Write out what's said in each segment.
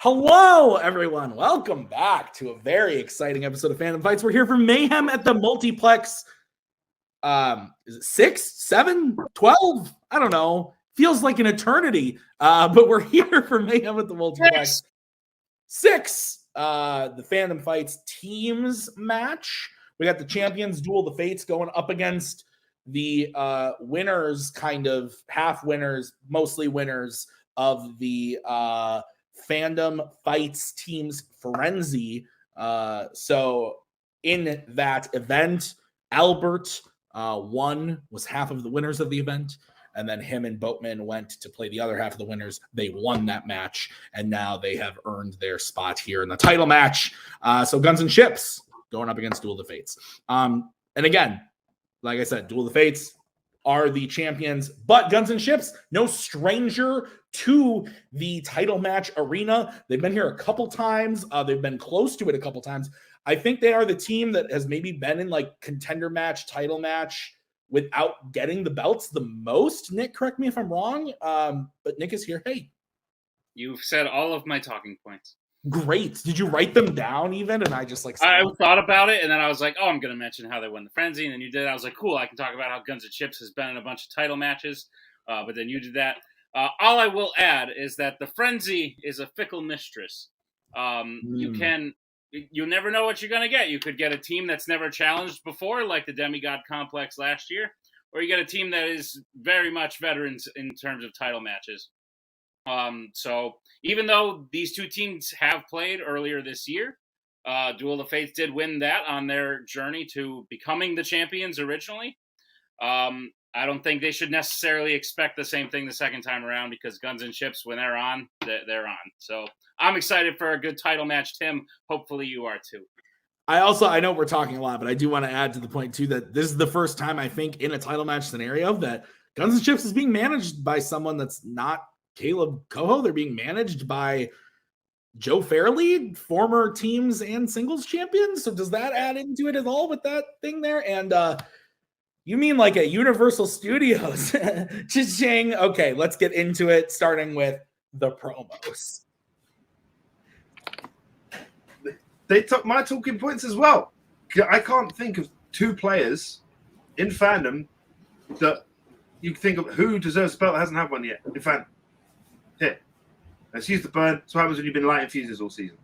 Hello, everyone. Welcome back to a very exciting episode of Fandom Fights. We're here for Mayhem at the Multiplex. Is it 6, 7, 12? I don't know. Feels like an eternity. But we're here for Mayhem at the Multiplex. 6. The Fandom Fights teams match. We got the champions, Duel the Fates, going up against the winners, kind of half winners, mostly winners of the Fandom Fights teams Frenzy. So in that event, Albert was half of the winners of the event, and then him and Boatman went to play the other half of the winners. They won that match, and now they have earned their spot here in the title match. So Guns and Ships going up against Duel the Fates. And again, like I said, Duel the Fates are the champions, but Guns and Ships, no stranger to the title match arena. They've been here a couple times. They've been close to it a couple times. I think they are the team that has maybe been in like contender match, title match without getting the belts the most. Nick, correct me if I'm wrong, but Nick is here. Hey. You've said all of my talking points. Great. Did you write them down even? And I just like... I thought about it, and then I was like, oh, I'm going to mention how they won the Frenzy, and then you did it. I was like, cool, I can talk about how Guns and Ships has been in a bunch of title matches, but then you did that. All I will add is that the Frenzy is a fickle mistress. You never know what you're going to get. You could get a team that's never challenged before, like the Demigod Complex last year, or you get a team that is very much veterans in terms of title matches. So even though these two teams have played earlier this year, Duel of Fates did win that on their journey to becoming the champions originally. I don't think they should necessarily expect the same thing the second time around, because Guns and Ships, when they're on, they're on. So I'm excited for a good title match, Tim. Hopefully you are too. I know we're talking a lot, but I do want to add to the point too that this is the first time I think in a title match scenario that Guns and Ships is being managed by someone that's not Kaleb Koho. They're being managed by Joe Fairleigh, former teams and singles champions. So does that add into it at all with that thing there? And you mean like at Universal Studios? Cha-ching. Okay, let's get into it, starting with the promos. They took my talking points as well. I can't think of two players in Fandom that you can think of who deserves a belt that hasn't had one yet in Fandom. Here, let's use the burn. That's what happens when you've been lighting fuses all season.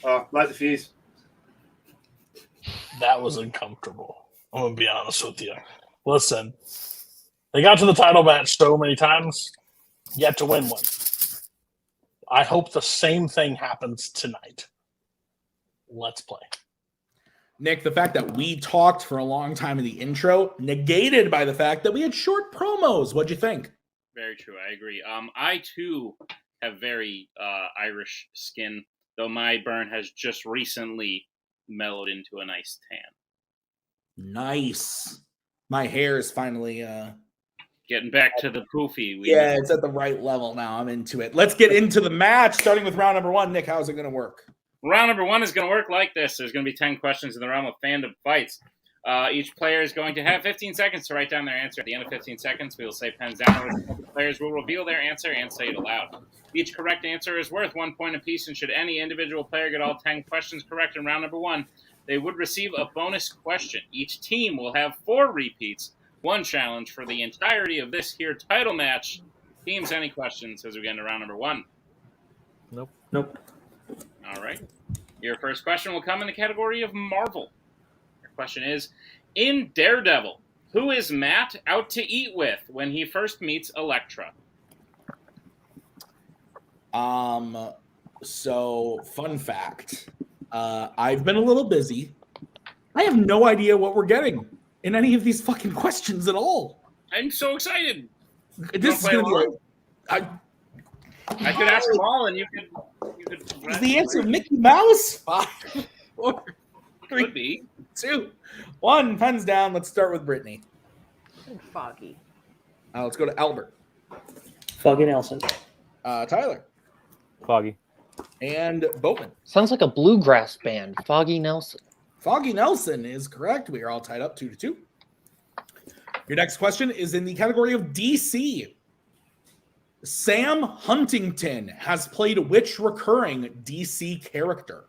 Light the fuse. That was uncomfortable. I'm going to be honest with you. Listen, they got to the title match so many times, yet to win one. I hope the same thing happens tonight. Let's play. Nick, the fact that we talked for a long time in the intro, negated by the fact that we had short promos. What'd you think? Very true. I agree. I, too, have very Irish skin, though my burn has just recently mellowed into a nice tan. Nice. My hair is finally... getting back to the poofy. Yeah, it's at the right level now. I'm into it. Let's get into the match, starting with round number 1. Nick, how's it going to work? Round number 1 is going to work like this. There's going to be 10 questions in the realm of Fandom Fights. Each player is going to have 15 seconds to write down their answer. At the end of 15 seconds, we will say pens down. The players will reveal their answer and say it aloud. Each correct answer is worth 1 point apiece, and should any individual player get all 10 questions correct in round number 1, they would receive a bonus question. Each team will have 4 repeats, 1 challenge for the entirety of this here title match. Teams, any questions as we get into round number 1? Nope. All right. Your first question will come in the category of Marvel. Your question is, in Daredevil, who is Matt out to eat with when he first meets Elektra? So, fun fact. I've been a little busy. I have no idea what we're getting in any of these fucking questions at all. I'm so excited. This is going to be I could ask them all, and you could. Is the answer Mickey Mouse? 5, 4, 3, could be 2, 1. Pens down. Let's start with Brittany. Foggy. Let's go to Albert. Foggy Nelson. Tyler. Foggy. And Boatman. Sounds like a bluegrass band. Foggy Nelson. Foggy Nelson is correct. We are all tied up 2-2. Your next question is in the category of DC. Sam Huntington has played which recurring DC character?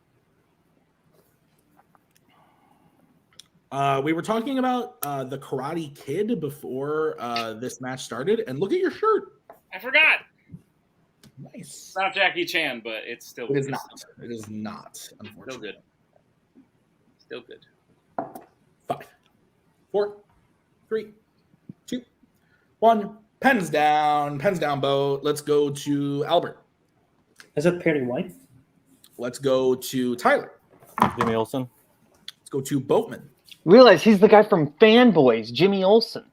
We were talking about the Karate Kid before this match started, and look at your shirt. I forgot. Nice. It's not Jackie Chan, but it's still. It is not. It is not. Still Unfortunately. good. Still good. 5, 4, 3, 2, 1. Pens down. Pens down, Bo. Let's go to Albert. Is it Perry White? Let's go to Tyler. Jimmy Olsen. Let's go to Boatman. Realize he's the guy from Fanboys, Jimmy Olsen.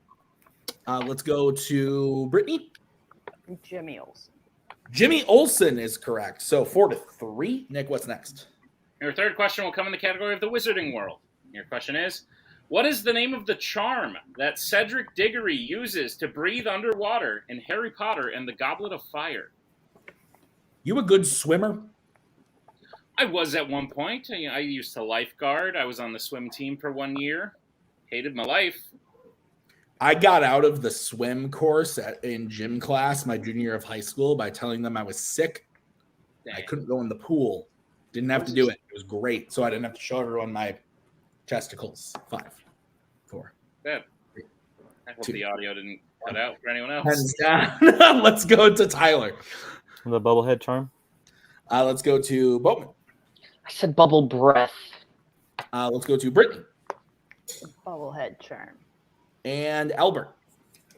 Let's go to Brittany. Jimmy Olsen. Jimmy Olsen is correct. So 4-3. Nick, what's next? Your third question will come in the category of the Wizarding World. Your question is, what is the name of the charm that Cedric Diggory uses to breathe underwater in Harry Potter and the Goblet of Fire? You a good swimmer? I was at one point. I used to lifeguard. I was on the swim team for 1 year. Hated my life. I got out of the swim course in gym class my junior year of high school by telling them I was sick. Dang. I couldn't go in the pool. Didn't have to do it. It was great. So I didn't have to show everyone my testicles. 5, 4. Good. 3, I hope 2, the audio didn't cut out for anyone else. Pens down. Let's go to Tyler. The bubblehead charm. Let's go to Boatman. I said bubble breath. Let's go to Brittany Bubblehead charm. and Albert.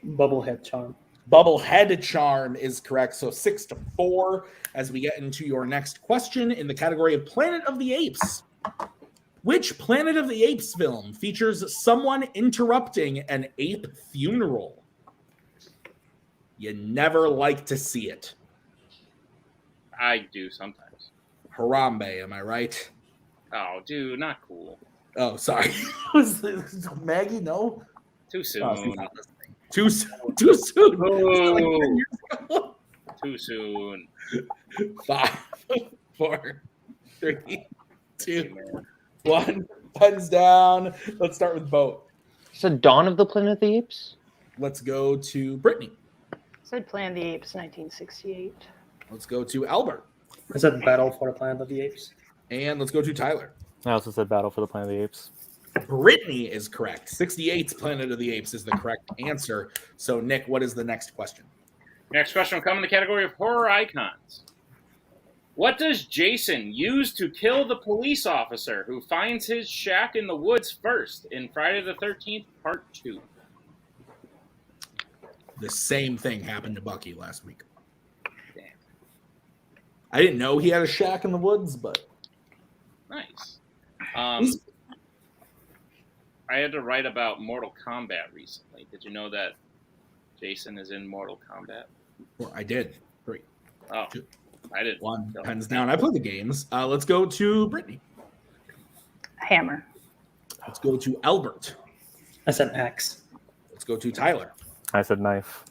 Bubblehead charm. Bubblehead charm is correct. So 6-4 as we get into your next question in the category of Planet of the Apes. Which Planet of the Apes film features someone interrupting an ape funeral? You never like to see it. I do sometimes. Harambe, am I right? Oh, dude, not cool. Oh, sorry. Was Maggie? No. Too soon. Oh, she's not listening. Too soon. Too soon. Oh. Like 10 years ago. Too soon. 5, 4, 3, 2, 1. Pens down. Let's start with Boat. I said Dawn of the Planet of the Apes. Let's go to Brittany. Said Planet of the Apes, 1968. Let's go to Albert. I said Battle for the Planet of the Apes. And let's go to Tyler. I also said Battle for the Planet of the Apes. Brittany is correct. 68's Planet of the Apes is the correct answer. So, Nick, what is the next question? Next question will come in the category of horror icons. What does Jason use to kill the police officer who finds his shack in the woods first in Friday the 13th, Part 2? The same thing happened to Bucky last week. Damn. I didn't know he had a shack in the woods, but Nice. I had to write about Mortal Kombat recently. Did you know that Jason is in Mortal Kombat? well, I did. 3, Oh, 2, I didn't. 1. So- Pens down. I play the games. Let's go to Brittany. Hammer. Let's go to Albert. I said axe. Let's go to Tyler. I said knife.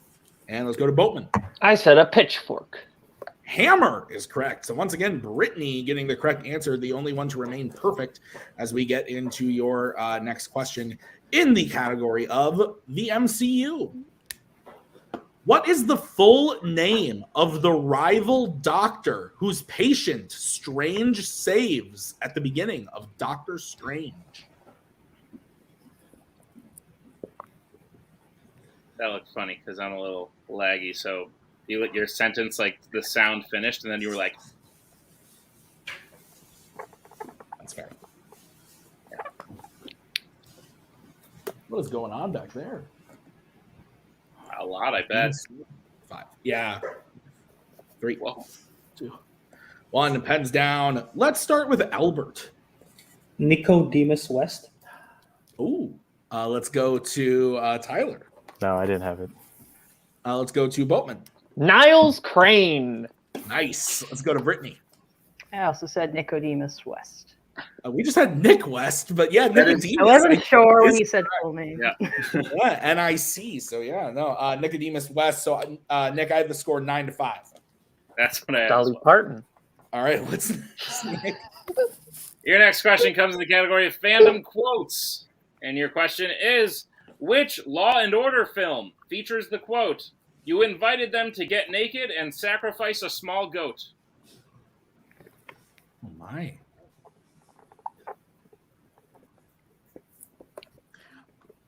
And let's go to Boatman. I said a pitchfork. Hammer is correct. So once again, Brittany getting the correct answer, the only one to remain perfect as we get into your next question in the category of the MCU. What is the full name of the rival doctor whose patient Strange saves at the beginning of Doctor Strange? That looked funny because I'm a little laggy. So you let your sentence, like the sound finished, and then you were like, That's fair. What is going on back there? a lot, I bet. 5. Yeah. 3, Well, 2, 1. Pens down. Let's start with Albert. Nicodemus West. Ooh. Let's go to Tyler. No, I didn't have it. Let's go to Boatman. Niles Crane. Nice. Let's go to Brittany. I also said Nicodemus West. We just had Nick West, but yeah, Nicodemus. I wasn't sure when is you said full name. Yeah. Yeah, NIC. So yeah, no, Nicodemus West. So Nick, I have the score 9-5. that's what I asked. Dolly Parton. All right, what's next, Nick? Your next question comes in the category of fandom quotes. And your question is, Which Law and Order film features the quote, "You invited them to get naked and sacrifice a small goat"? Oh my.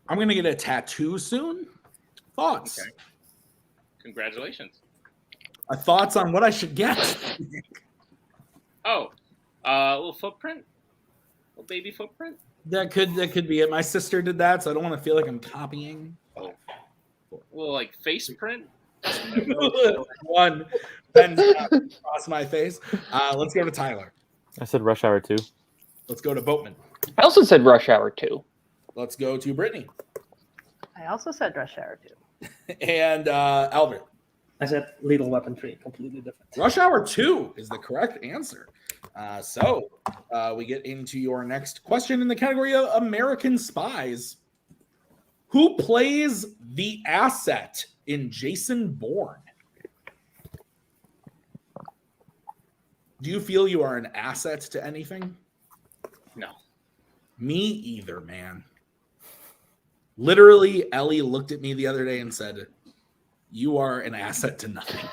I'm gonna get a tattoo soon. Thoughts? Okay. Congratulations. Thoughts on what I should get? Oh, a little footprint? A little baby footprint? That could be it. My sister did that, so I don't want to feel like I'm copying. Oh. A little like face print? One pen across my face. Let's go to Tyler. I said Rush Hour 2. Let's go to Boatman. I also said Rush Hour 2. Let's go to Brittany. I also said Rush Hour 2. And Albert. I said Lethal Weapon 3, completely different. Rush Hour 2 is the correct answer. So we get into your next question in the category of American Spies. Who plays the asset in Jason Bourne? Do you feel you are an asset to anything? No. Me either, man. Literally, Ellie looked at me the other day and said, "You are an asset to nothing."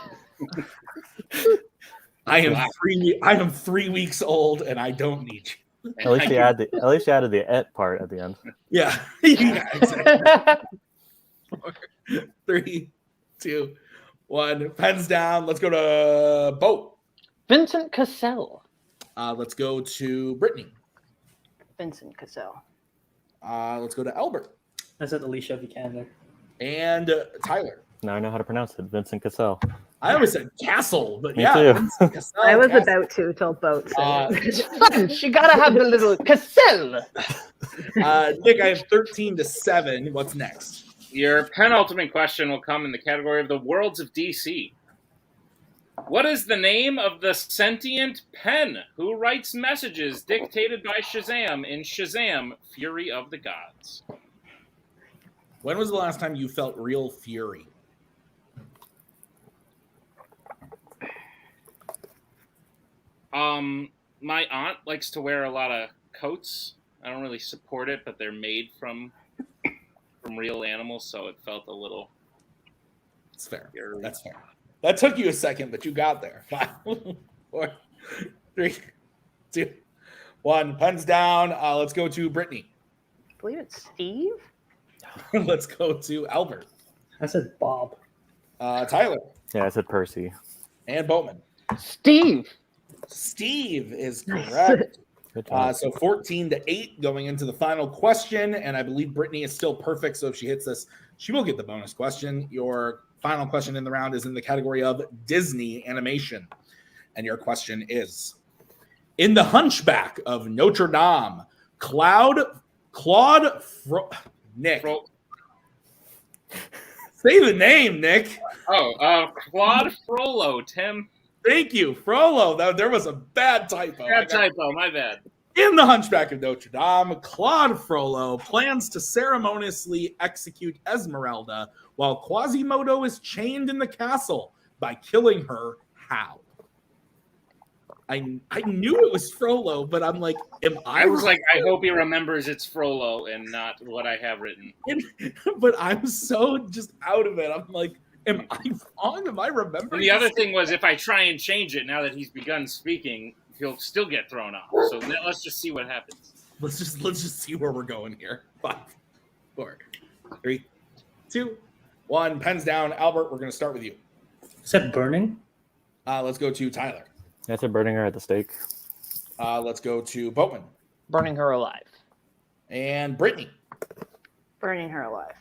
I am 3 weeks old and I don't need you. At least you added the "et" part at the end. Yeah. Yeah, exactly. 3, 2, 1. Pens down. Let's go to Boat. Vincent Cassell. Let's go to Brittany. Vincent Cassell. Let's go to Albert. I said Alicia Vikander. And Tyler. Now I know how to pronounce it. Vincent Cassell. I always said Castle, but Me yeah. too. Vincent Cassell, I was Castle. about to till Boat said it. You gotta have the little Cassell. Nick, I have 13-7. What's next? Your penultimate question will come in the category of the worlds of DC. What is the name of the sentient pen who writes messages dictated by Shazam in Shazam, Fury of the Gods? When was the last time you felt real fury? My aunt likes to wear a lot of coats. I don't really support it, but they're made from real animals, so it felt a little. It's fair. Fury. That's fair. That took you a second, but you got there. 5, 4, 3, 2, 1. Pens down. Let's go to Brittany. I believe it's Steve. Let's go to Albert. I said Bob. Tyler. Yeah, I said Percy. And Boatman. Steve. Steve is correct. Good job. So 14-8 going into the final question, and I believe Brittany is still perfect. So if she hits this, she will get the bonus question. Your final question in the round is in the category of Disney animation, and your question is: in The Hunchback of Notre Dame, Nick, say the name, Nick. Claude Frollo, Tim. Thank you, Frollo. There was a bad typo. Bad typo, my bad. In The Hunchback of Notre Dame, Claude Frollo plans to ceremoniously execute Esmeralda while Quasimodo is chained in the castle by killing her. How? I knew it was Frollo, but I'm like, I was like, I hope he remembers it's Frollo and not what I have written. But I'm so just out of it. I'm like, am I wrong? Am I remembering? And the other thing was, if I try and change it now that he's begun speaking, he'll still get thrown off. So let's just see what happens. Let's just see where we're going here. 5, 4, 3, 2, 1. Pens down. Albert, we're going to start with you. I said Burning. Let's go to Tyler. I said burning her at the stake. Let's go to Boatman. Burning her alive. And Brittany. Burning her alive.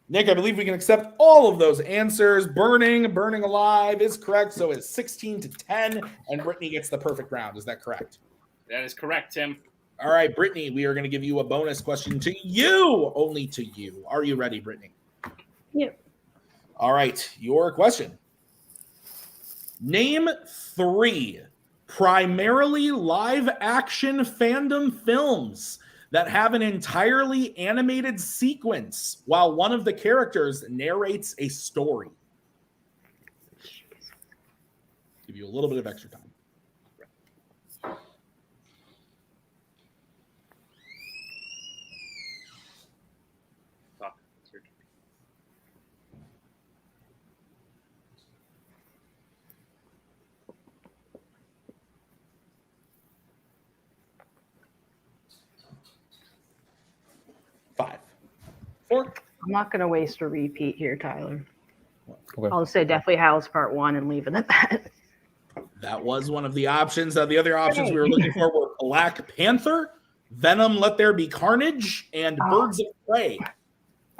Nick, I believe we can accept all of those answers. Burning alive is correct. So it's 16-10, and Brittany gets the perfect round. Is that correct? That is correct, Tim. All right, Brittany, we are going to give you a bonus question to you, only to you. Are you ready, Brittany? Yep. All right, your question. Name 3 primarily live-action fandom films that have an entirely animated sequence while one of the characters narrates a story. Give you a little bit of extra time. Fuck, it's your 4. I'm not going to waste a repeat here, Tyler. Okay. I'll say Deathly Hallows Part 1 and leave it at that. That was one of the options. The other options we were looking for were Black Panther, Venom, Let There Be Carnage, and Birds of Prey.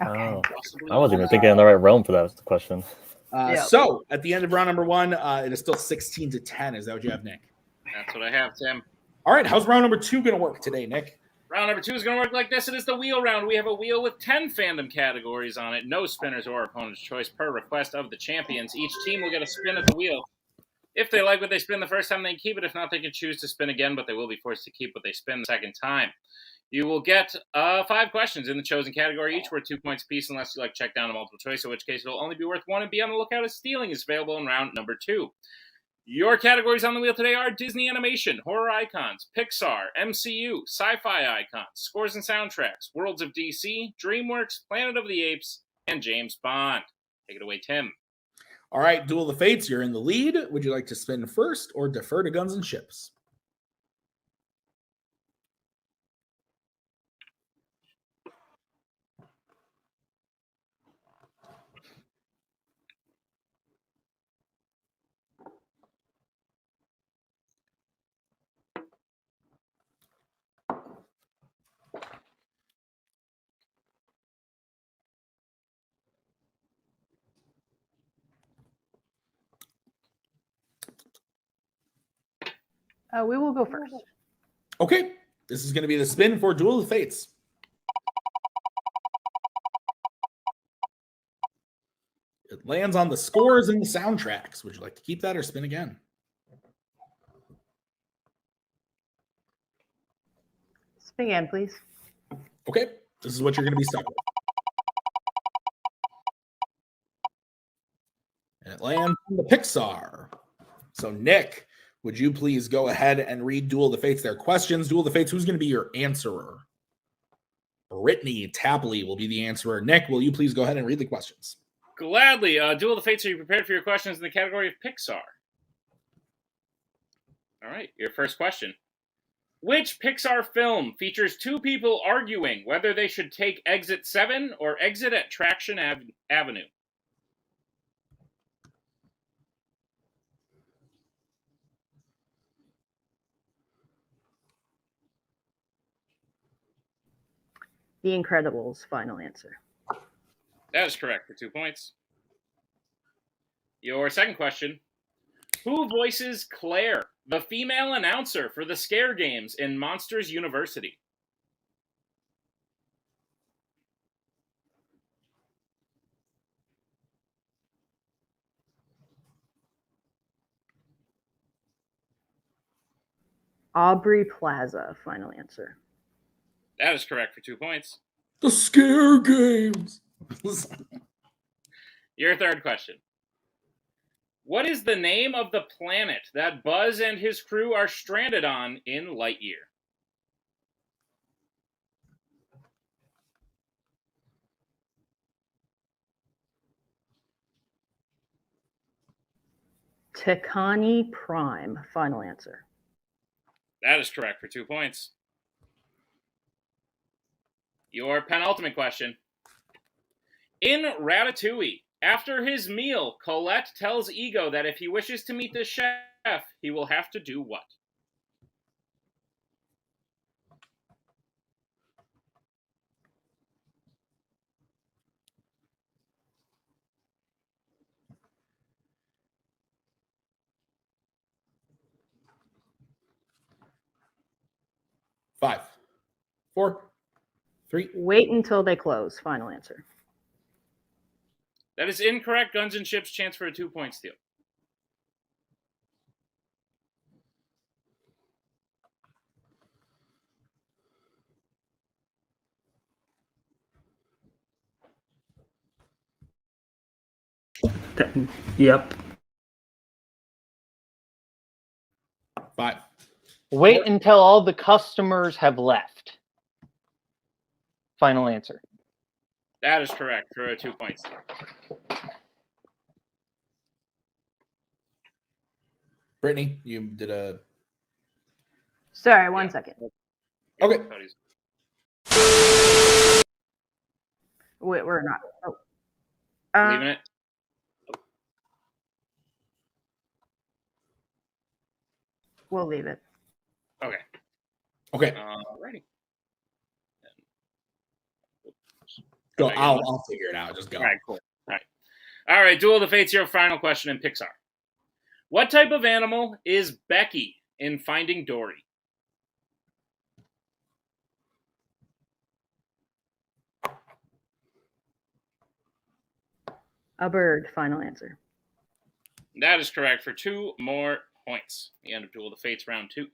Okay. Oh, I wasn't even thinking in the right realm for that question. Yep. So at the end of round number 1, it is still 16-10. Is that what you have, Nick? That's what I have, Tim. All right. How's round number 2 going to work today, Nick? Round number 2 is going to work like this. It is the wheel round. We have a wheel with 10 fandom categories on it. No spinners or opponent's choice per request of the champions. Each team will get a spin at the wheel. If they like what they spin the first time, they can keep it. If not, they can choose to spin again, but they will be forced to keep what they spin the second time. You will get 5 questions in the chosen category, each worth 2 points apiece, unless you like check down a multiple choice, in which case it will only be worth 1, and be on the lookout as stealing is available in round number 2. Your categories on the wheel today are Disney Animation, Horror Icons, Pixar, MCU, Sci-Fi Icons, Scores and Soundtracks, Worlds of DC, DreamWorks, Planet of the Apes, and James Bond. Take it away, Tim. All right, Duel of the Fates, you're in the lead. Would you like to spin first or defer to Guns and Ships? We will go first. Okay, this is going to be the spin for Duel of the Fates. It lands on the scores and the soundtracks. Would you like to keep that or spin again? Spin again, please. Okay, this is what you're going to be stuck with. And it lands on the Pixar. So, Nick, would you please go ahead and read Duel of the Fates? Their questions. Duel of the Fates, who's going to be your answerer? Brittany Tapley will be the answerer. Nick, will you please go ahead and read the questions? Gladly. Duel of the Fates, are you prepared for your questions in the category of Pixar? All right, your first question. Which Pixar film features 2 people arguing whether they should take exit 7 or exit at Traction Avenue? The Incredibles, final answer. That is correct for 2 points. Your second question. Who voices Claire, the female announcer for the Scare Games in Monsters University? Aubrey Plaza, final answer. That is correct for 2 points. The Scare Games. Your third question. What is the name of the planet that Buzz and his crew are stranded on in Lightyear? Takani Prime, final answer. That is correct for 2 points. Your penultimate question. In Ratatouille, after his meal, Colette tells Ego that if he wishes to meet the chef, he will have to do what? Five, 4, 3. Wait until they close, final answer. That is incorrect. Guns and Ships, chance for a 2-point steal. Yep. 5. Wait until all the customers have left. Final answer. That is correct for a 2-point steal. Brittany, you did a... Sorry, one second. Okay. We're not. Oh. Leaving it. We'll leave it. Okay. Okay, Alrighty. go. Okay, I'll figure it out. Just go. All right, cool. All right, Duel of the Fates, your final question in Pixar. What type of animal is Becky in Finding Dory? A bird. Final answer. That is correct for 2 more points. The end of Duel of the Fates round 2.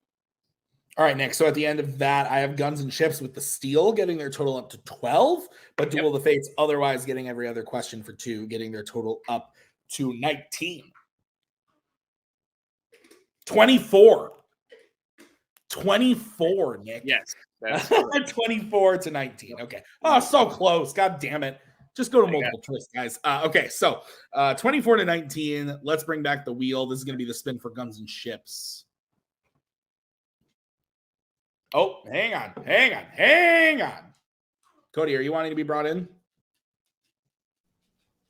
All right, Nick. So at the end of that, I have Guns and Chips with the steal getting their total up to 12, but Duel of the Fates otherwise getting every other question for 2, getting their total up to 19. 24. 24, Nick. Yes. That's 24 to 19. Okay. Oh, so close. God damn it. Just go to multiple choice, guys. Okay, so 24 to 19. Let's bring back the wheel. This is going to be the spin for Guns and Chips. Oh, hang on. Cody, are you wanting to be brought in?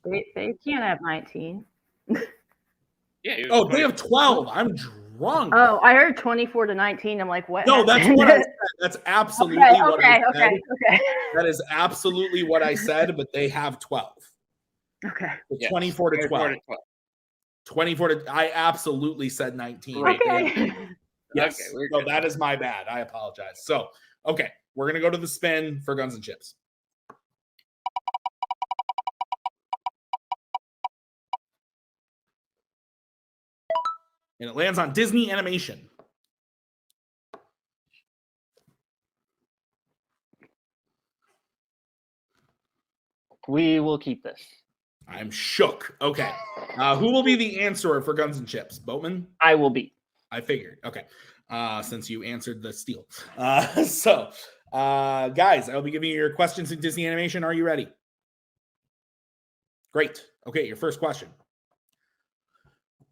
They can't have 19. Yeah. Oh, they have 12. I'm drunk. Oh, I heard 24 to 19. I'm like, what? No, that's what I said. That's absolutely what I said. Okay. That is absolutely what I said, but they have 12. Okay. So 24 to 12. 24 to I absolutely said 19. Okay. Yes. Okay, So that is my bad. I apologize. So, okay, we're going to go to the spin for Guns and Chips. And it lands on Disney Animation. We will keep this. I'm shook. Okay. Who will be the answerer for Guns and Chips? Boatman? I will be. I figured. Okay. Since you answered the steal. So, guys, I'll be giving you your questions in Disney Animation. Are you ready? Great. Okay, your first question.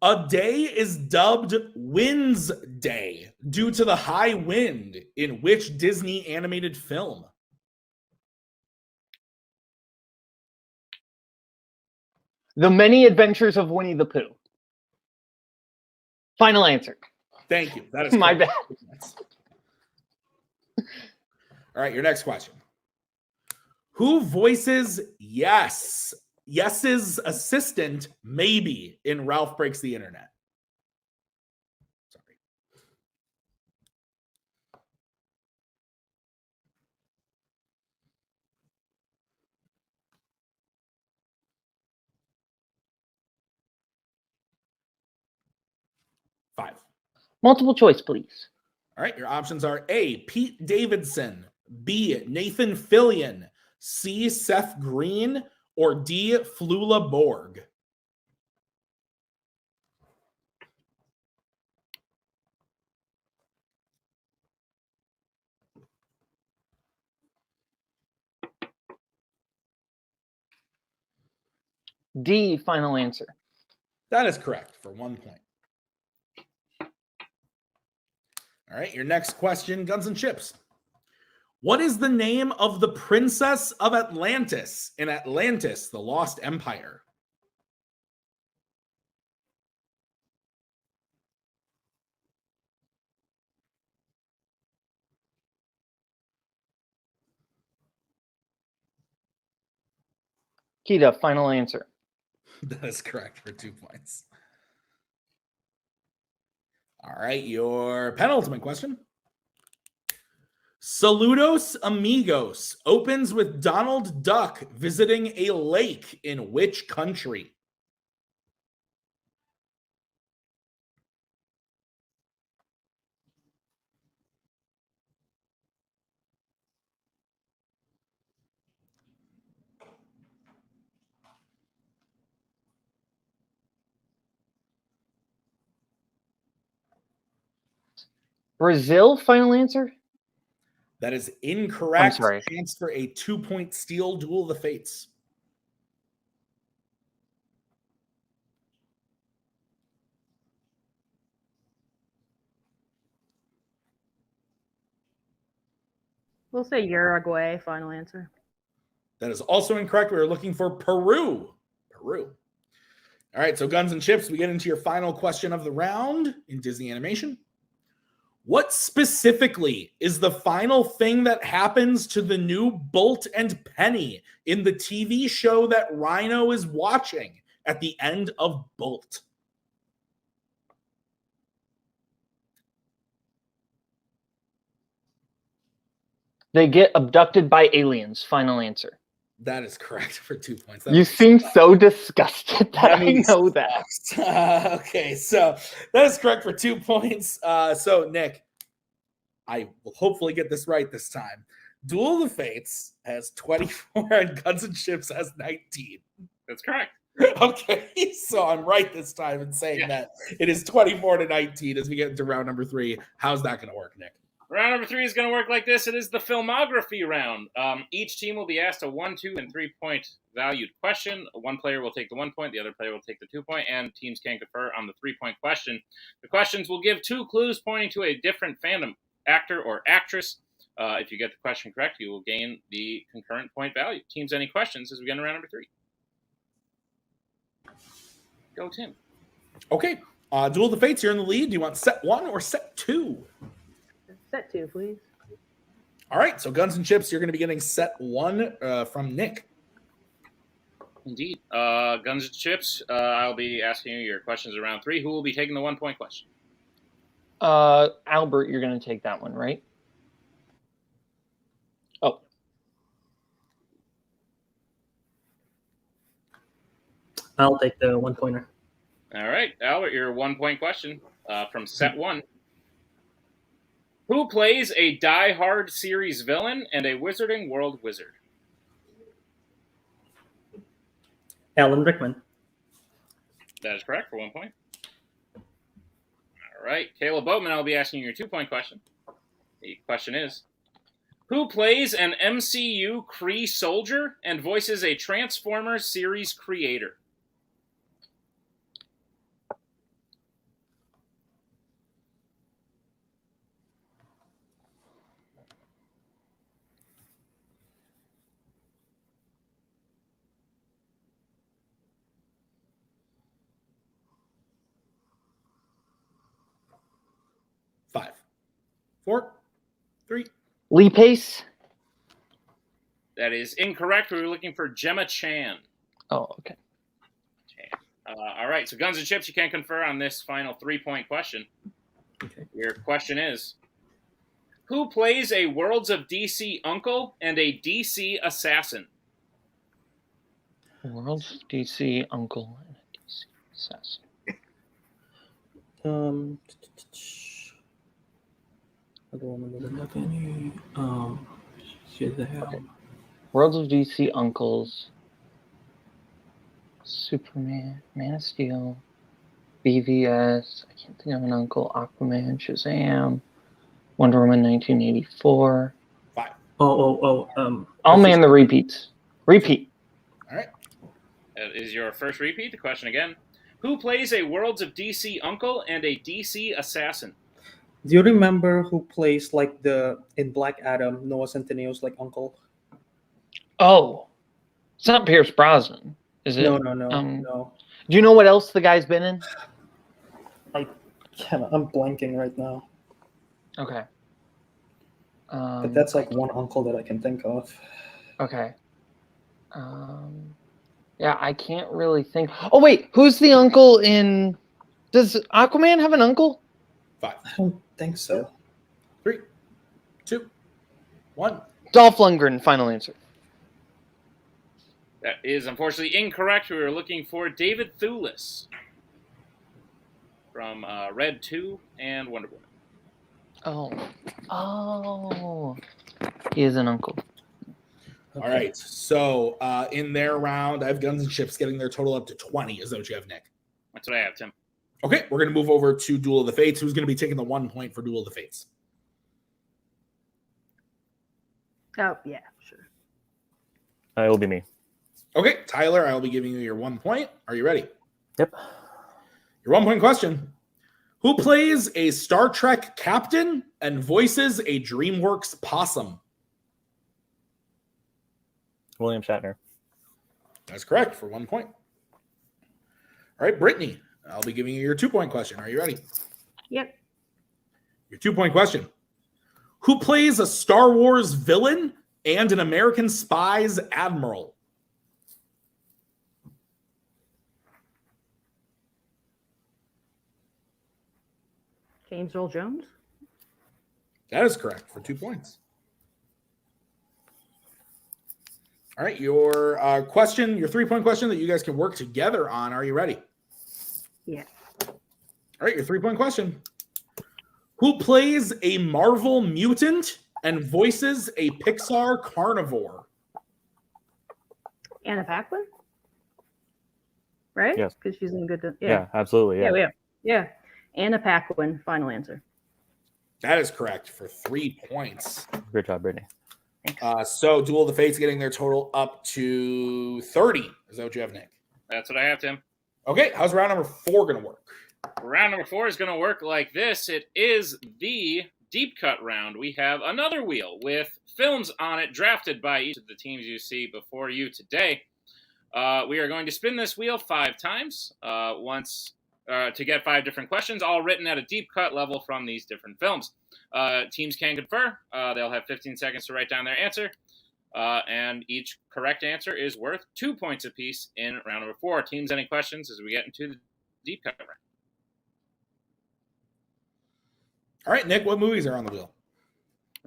A day is dubbed Winds Day due to the high wind in which Disney animated film? The Many Adventures of Winnie the Pooh. Final answer. Thank you. That is My correct. bad. All right, your next question. Who voices Yes's assistant, Maybe, in Ralph Breaks the Internet? Sorry. Five. Multiple choice, please. All right, your options are A, Pete Davidson, B, Nathan Fillion, C, Seth Green, or D, Flula Borg. D, final answer. That is correct for 1 point. All right, your next question, Guns and Chips. What is the name of the Princess of Atlantis in Atlantis, the Lost Empire? Kita, final answer. That is correct for 2 points. All right, your penultimate question. Saludos Amigos opens with Donald Duck visiting a lake in which country? Brazil, final answer? That is incorrect. I'm sorry. Chance for a 2-point steal, Duel of the Fates. We'll say Uruguay. Final answer. That is also incorrect. We were looking for Peru. Peru. All right, so Guns and Chips, we get into your final question of the round in Disney animation. What specifically is the final thing that happens to the new Bolt and Penny in the TV show that Rhino is watching at the end of Bolt? They get abducted by aliens. Final answer. That is correct for 2 points. You seem so disgusted that I know that. Okay, so that is correct for 2 points. So, Nick, I will hopefully get this right this time. Duel of the Fates has 24 and Guns and Chips has 19. That's correct. Okay, so I'm right this time in saying that it is 24 to 19 as we get into round number 3. How's that going to work, Nick? Round number 3 is going to work like this. It is the filmography round. Each team will be asked a 1, 2, and 3 point valued question. One player will take the 1 point, the other player will take the 2 point, and teams can confer on the 3 point question. The questions will give 2 clues pointing to a different fandom actor or actress. If you get the question correct, you will gain the concurrent point value. Teams, any questions as we get into round number 3? Go, Tim. Okay, Duel of the Fates, you're in the lead. Do you want set 1 or set 2? Set 2, please. All right, so Guns and Chips, you're going to be getting set 1 from Nick. Indeed. Guns and Chips, I'll be asking you your questions around 3. Who will be taking the 1 point question? Albert, you're going to take that one, right? Oh. I'll take the 1 pointer. All right, Albert, your 1 point question from set 1. Who plays a Die Hard series villain and a Wizarding World wizard? Alan Rickman. That is correct for 1 point. All right, Kaleb Boatman, I'll be asking you your 2 point question. The question is, who plays an MCU Kree soldier and voices a Transformers series creator? Five, 4, 3. Lee Pace. That is incorrect. We were looking for Gemma Chan. Oh, okay. All right, so Guns and Chips, you can confer on this final 3 point question. Okay. Your question is, who plays a Worlds of DC uncle and a DC assassin? World's DC uncle and a DC assassin. Okay. Worlds of DC uncles. Superman, Man of Steel, BVS. I can't think of an uncle. Aquaman, Shazam, Wonder Woman, 1984. 5. I'll man the repeats. Repeat. All right. That is your first repeat. The question again. Who plays a Worlds of DC uncle and a DC assassin? Do you remember who plays like in Black Adam, Noah Centinneo's like uncle? Oh, it's not Pierce Brosnan, is it? No. Do you know what else the guy's been in? I'm blanking right now. Okay. But that's like one uncle that I can think of. Okay. Yeah, I can't really think. Oh wait, who's the uncle in? Does Aquaman have an uncle? 5. I don't think so. 3, 2, 1. Dolph Lundgren. Final answer. That is unfortunately incorrect. We were looking for David Thewlis from Red 2 and Wonder Woman. Oh, he is an uncle. All right. So in their round, I have Guns and Chips getting their total up to 20. Is that what you have, Nick? That's what I have, Tim. Okay, we're going to move over to Duel of the Fates. Who's going to be taking the 1 point for Duel of the Fates? Oh, yeah, sure. It will be me. Okay, Tyler, I will be giving you your 1 point. Are you ready? Yep. Your 1 point question. Who plays a Star Trek captain and voices a DreamWorks possum? William Shatner. That's correct for 1 point. All right, Brittany, I'll be giving you your 2-point question. Are you ready? Yep. Your 2-point question. Who plays a Star Wars villain and an American Spy's admiral? James Earl Jones. That is correct for 2 points. All right, your question, your 3-point question that you guys can work together on. Are you ready? Yeah. All right, your 3-point question. Who plays a Marvel mutant and voices a Pixar carnivore? Anna Paquin. Right? Yes. Because she's in good. Yeah, absolutely. Yeah. Yeah. Anna Paquin. Final answer. That is correct for 3 points. Great job, Brittany. So Duel of the Fates getting their total up to 30. Is that what you have, Nick? That's what I have, Tim. Okay, how's round number 4 going to work? Round number 4 is going to work like this. It is the deep cut round. We have another wheel with films on it drafted by each of the teams you see before you today. We are going to spin this wheel 5 times to get 5 different questions, all written at a deep cut level from these different films. Teams can confer. They'll have 15 seconds to write down their answer. And each correct answer is worth 2 points apiece in round number 4. Teams, any questions as we get into the deep cut round? All right, Nick, what movies are on the wheel?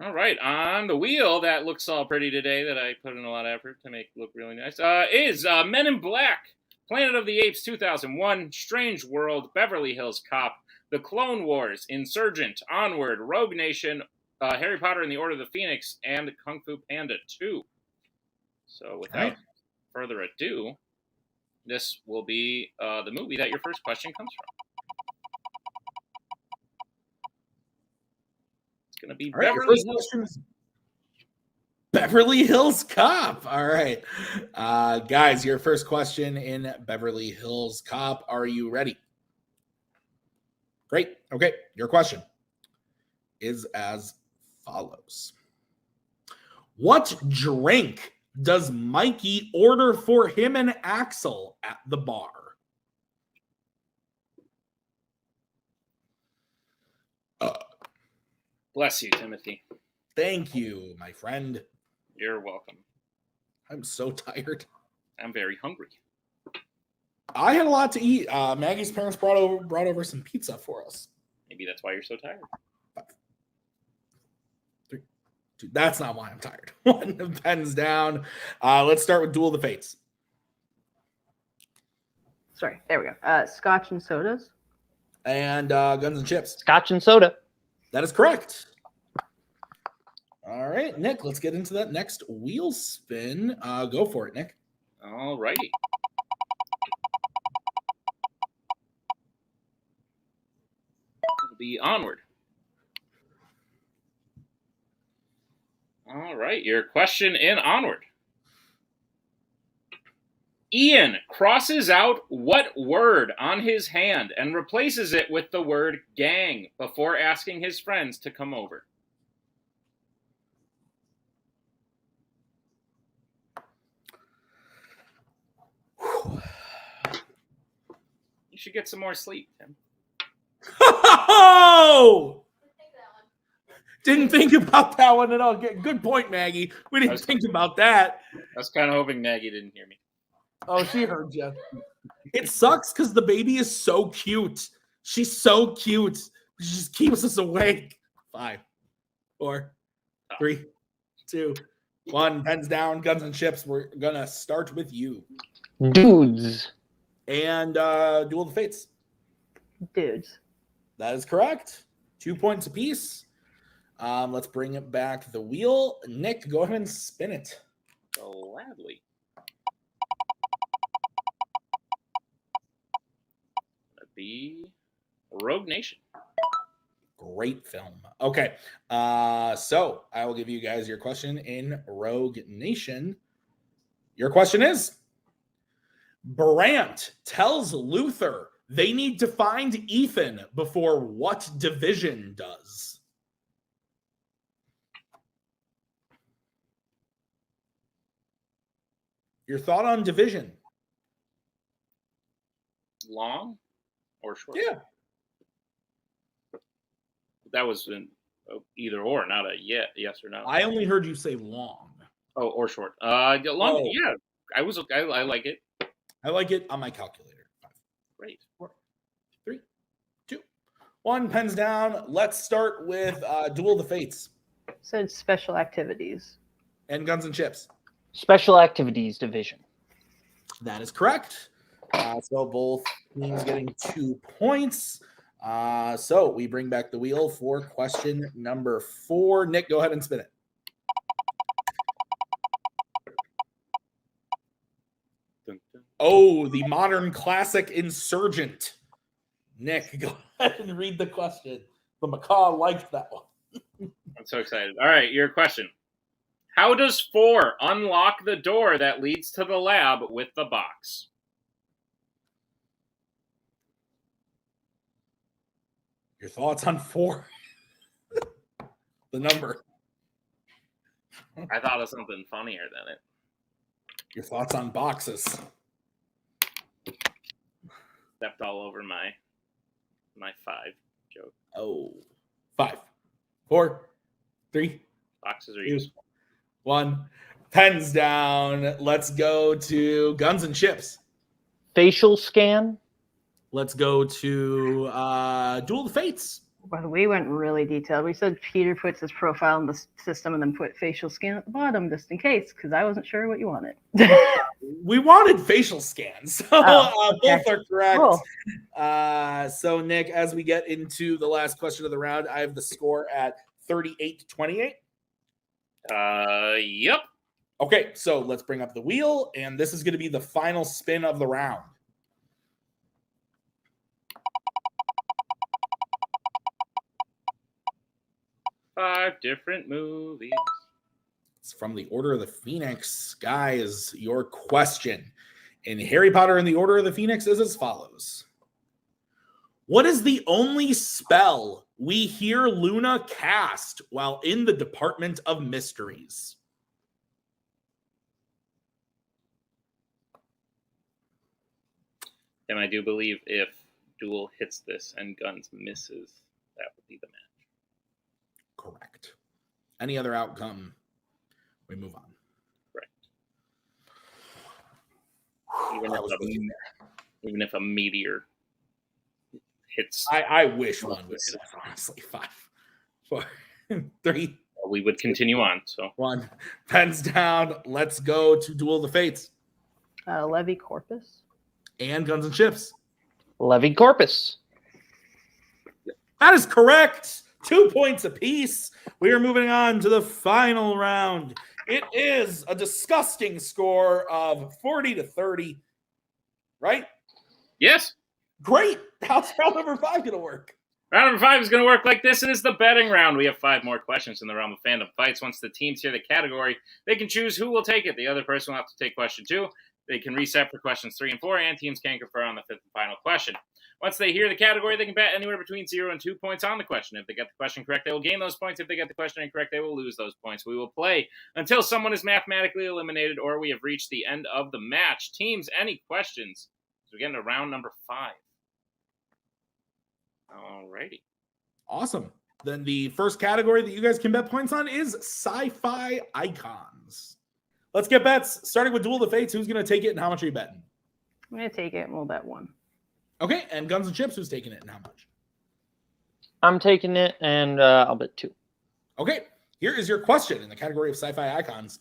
All right, on the wheel that looks all pretty today, that I put in a lot of effort to make look really nice, is Men in Black, Planet of the Apes 2001, Strange World, Beverly Hills Cop, The Clone Wars, Insurgent, Onward, Rogue Nation, Harry Potter and the Order of the Phoenix, and Kung Fu Panda 2. So without further ado, this will be the movie that your first question comes from. It's going to be Beverly Hills. Beverly Hills Cop. All right. Guys, your first question in Beverly Hills Cop. Are you ready? Great. Okay. Your question is as follows. What drink does Mikey order for him and Axel at the bar? Bless you, Timothy. Thank you, my friend. You're welcome. I'm so tired. I'm very hungry. I had a lot to eat. Maggie's parents brought over some pizza for us. Maybe that's why you're so tired. 5, 3, 2. That's not why I'm tired. 1 pens down. Let's start with Duel of the Fates. Sorry, there we go. Scotch and sodas. And Guns and Chips. Scotch and soda. That is correct. All right, Nick, let's get into that next wheel spin. Go for it, Nick. All righty. It'll be Onward. All right, your question in Onward. Ian crosses out what word on his hand and replaces it with the word gang before asking his friends to come over? You should get some more sleep, Tim. Oh! Didn't think about that one at all. Good point, Maggie. We didn't think about that. I was kind of hoping Maggie didn't hear me. Oh, she heard you. It sucks because the baby is so cute. She's so cute. She just keeps us awake. 5, 4, 3, 2, 1. Pens down. Guns and Chips. We're gonna start with you. Dudes. And Duel of the Fates. Dudes. That is correct. 2 points apiece. Let's bring it back the wheel. Nick, go ahead and spin it. Gladly. That'd be Rogue Nation. Great film. Okay. So I will give you guys your question in Rogue Nation. Your question is, Brandt tells Luther they need to find Ethan before what division does? Your thought on division? Long or short? Yeah. That was an either or, not a yes or no. I only heard you say long. Oh, or short. Long. Oh. Yeah, I like it. I like it on my calculator. 5, Great. 4, 3, 2, 1. Pens down. Let's start with Duel of the Fates Said special activities. and Guns and Chips. Special activities division. That is correct. So both teams getting 2 points. So we bring back the wheel for question number 4. Nick, go ahead and spin it. Dun, dun. Oh, the modern classic Insurgent. Nick, go ahead and read the question. The macaw liked that one. I'm so excited. All right, your question. How does 4 unlock the door that leads to the lab with the box? Your thoughts on 4? The number. I thought of something funnier than it. Your thoughts on boxes. Stepped all over my 5 joke. Oh, 5, 4, 3, Boxes are 2, useful. 1. Pens down. Let's go to Guns and Chips. Facial scan. Let's go to Duel of the Fates. Well, we went really detailed. We said Peter puts his profile in the system and then put facial scan at the bottom just in case, because I wasn't sure what you wanted. We wanted facial scans, so okay. both are correct. Cool. So, Nick, as we get into the last question of the round, I have the score at 38-28. Yep. Okay, so let's bring up the wheel, and this is going to be the final spin of the round. Five different movies. It's from the Order of the Phoenix. Guys, your question in Harry Potter and the Order of the Phoenix is as follows. What is the only spell we hear Luna cast while in the Department of Mysteries? And I do believe if Duel hits this and Guns misses, that would be the match. Correct. Any other outcome, we move on. Right. Even if a meteor hits, I wish one would hit us, honestly. 5, 4, 3, we would continue on. So 1. Pens down. Let's go to Duel of the Fates Levy Corpus. and Guns and Chips. Levy corpus. That is correct. 2 points apiece. We are moving on to the final round. It is a disgusting score of 40-30. Right? yes, Great. How's round number 5 going to work? round number 5 is going to work like this. It is the betting round. We have 5 more questions in the realm of fandom fights. Once the teams hear the category, they can choose who will take it. The other person will have to take question 2. They can reset for questions 3 and 4, and teams can confer on the 5th and final question. Once they hear the category, they can bet anywhere between 0 and 2 points on the question. If they get the question correct, they will gain those points. If they get the question incorrect, they will lose those points. We will play until someone is mathematically eliminated or we have reached the end of the match. Teams, any questions? So we get into round number 5. Alrighty. Awesome. Then the first category that you guys can bet points on is sci-fi icons. Let's get bets. Starting with Duel of the Fates. Who's going to take it and how much are you betting? I'm going to take it and we'll bet 1. Okay. And Guns and Chips, who's taking it and how much? I'm taking it, and I'll bet 2. Okay. Here is your question in the category of sci-fi icons.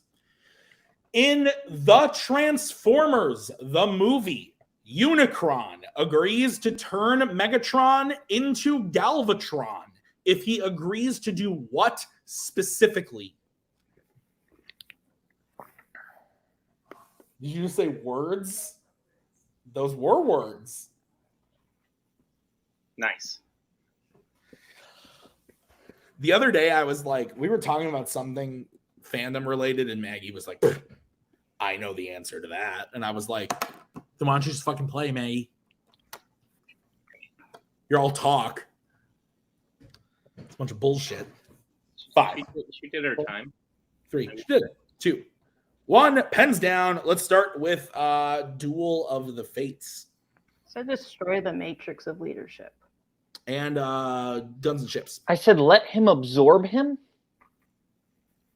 In The Transformers, the movie, Unicron agrees to turn Megatron into Galvatron if he agrees to do what specifically? Did you just say words? Those were words. Nice. The other day, I was like, we were talking about something fandom related, and Maggie was like, I know the answer to that. And I was like, then why don't you just fucking play, Maggie? You're all talk. It's a bunch of bullshit. 5. She did her time. 3. She did it. 2. 1, pens down. Let's start with Duel of the Fates So destroy the matrix of leadership. and Guns and Chips. I said let him absorb him.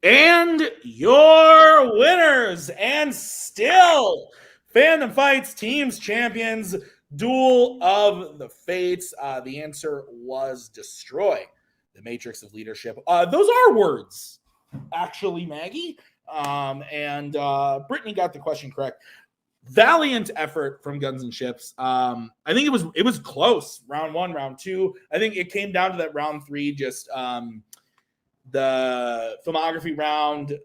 And your winners, and still Fandom Fights Teams Champions, Duel of the Fates. The answer was destroy the matrix of leadership. Those are words, actually, Maggie. And Brittany got the question correct. Valiant effort from Guns and Chips. I think it was close. Round 1, round 2. I think it came down to that round 3. Just the filmography round.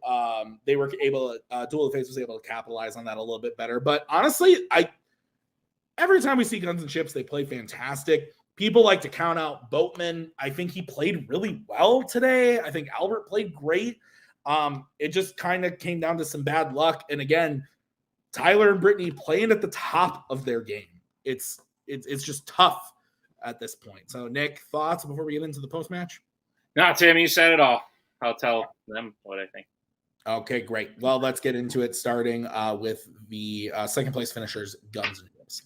They were able. Duel of the Fates was able to capitalize on that a little bit better. But honestly, every time we see Guns and Chips, they play fantastic. People like to count out Boatman. I think he played really well today. I think Albert played great. It just kind of came down to some bad luck. And again, Tyler and Brittany playing at the top of their game. It's just tough at this point. So, Nick, thoughts before we get into the post-match? No, Tim, you said it all. I'll tell them what I think. Okay, great. Well, let's get into it, starting with the second place finishers, Guns and Chips.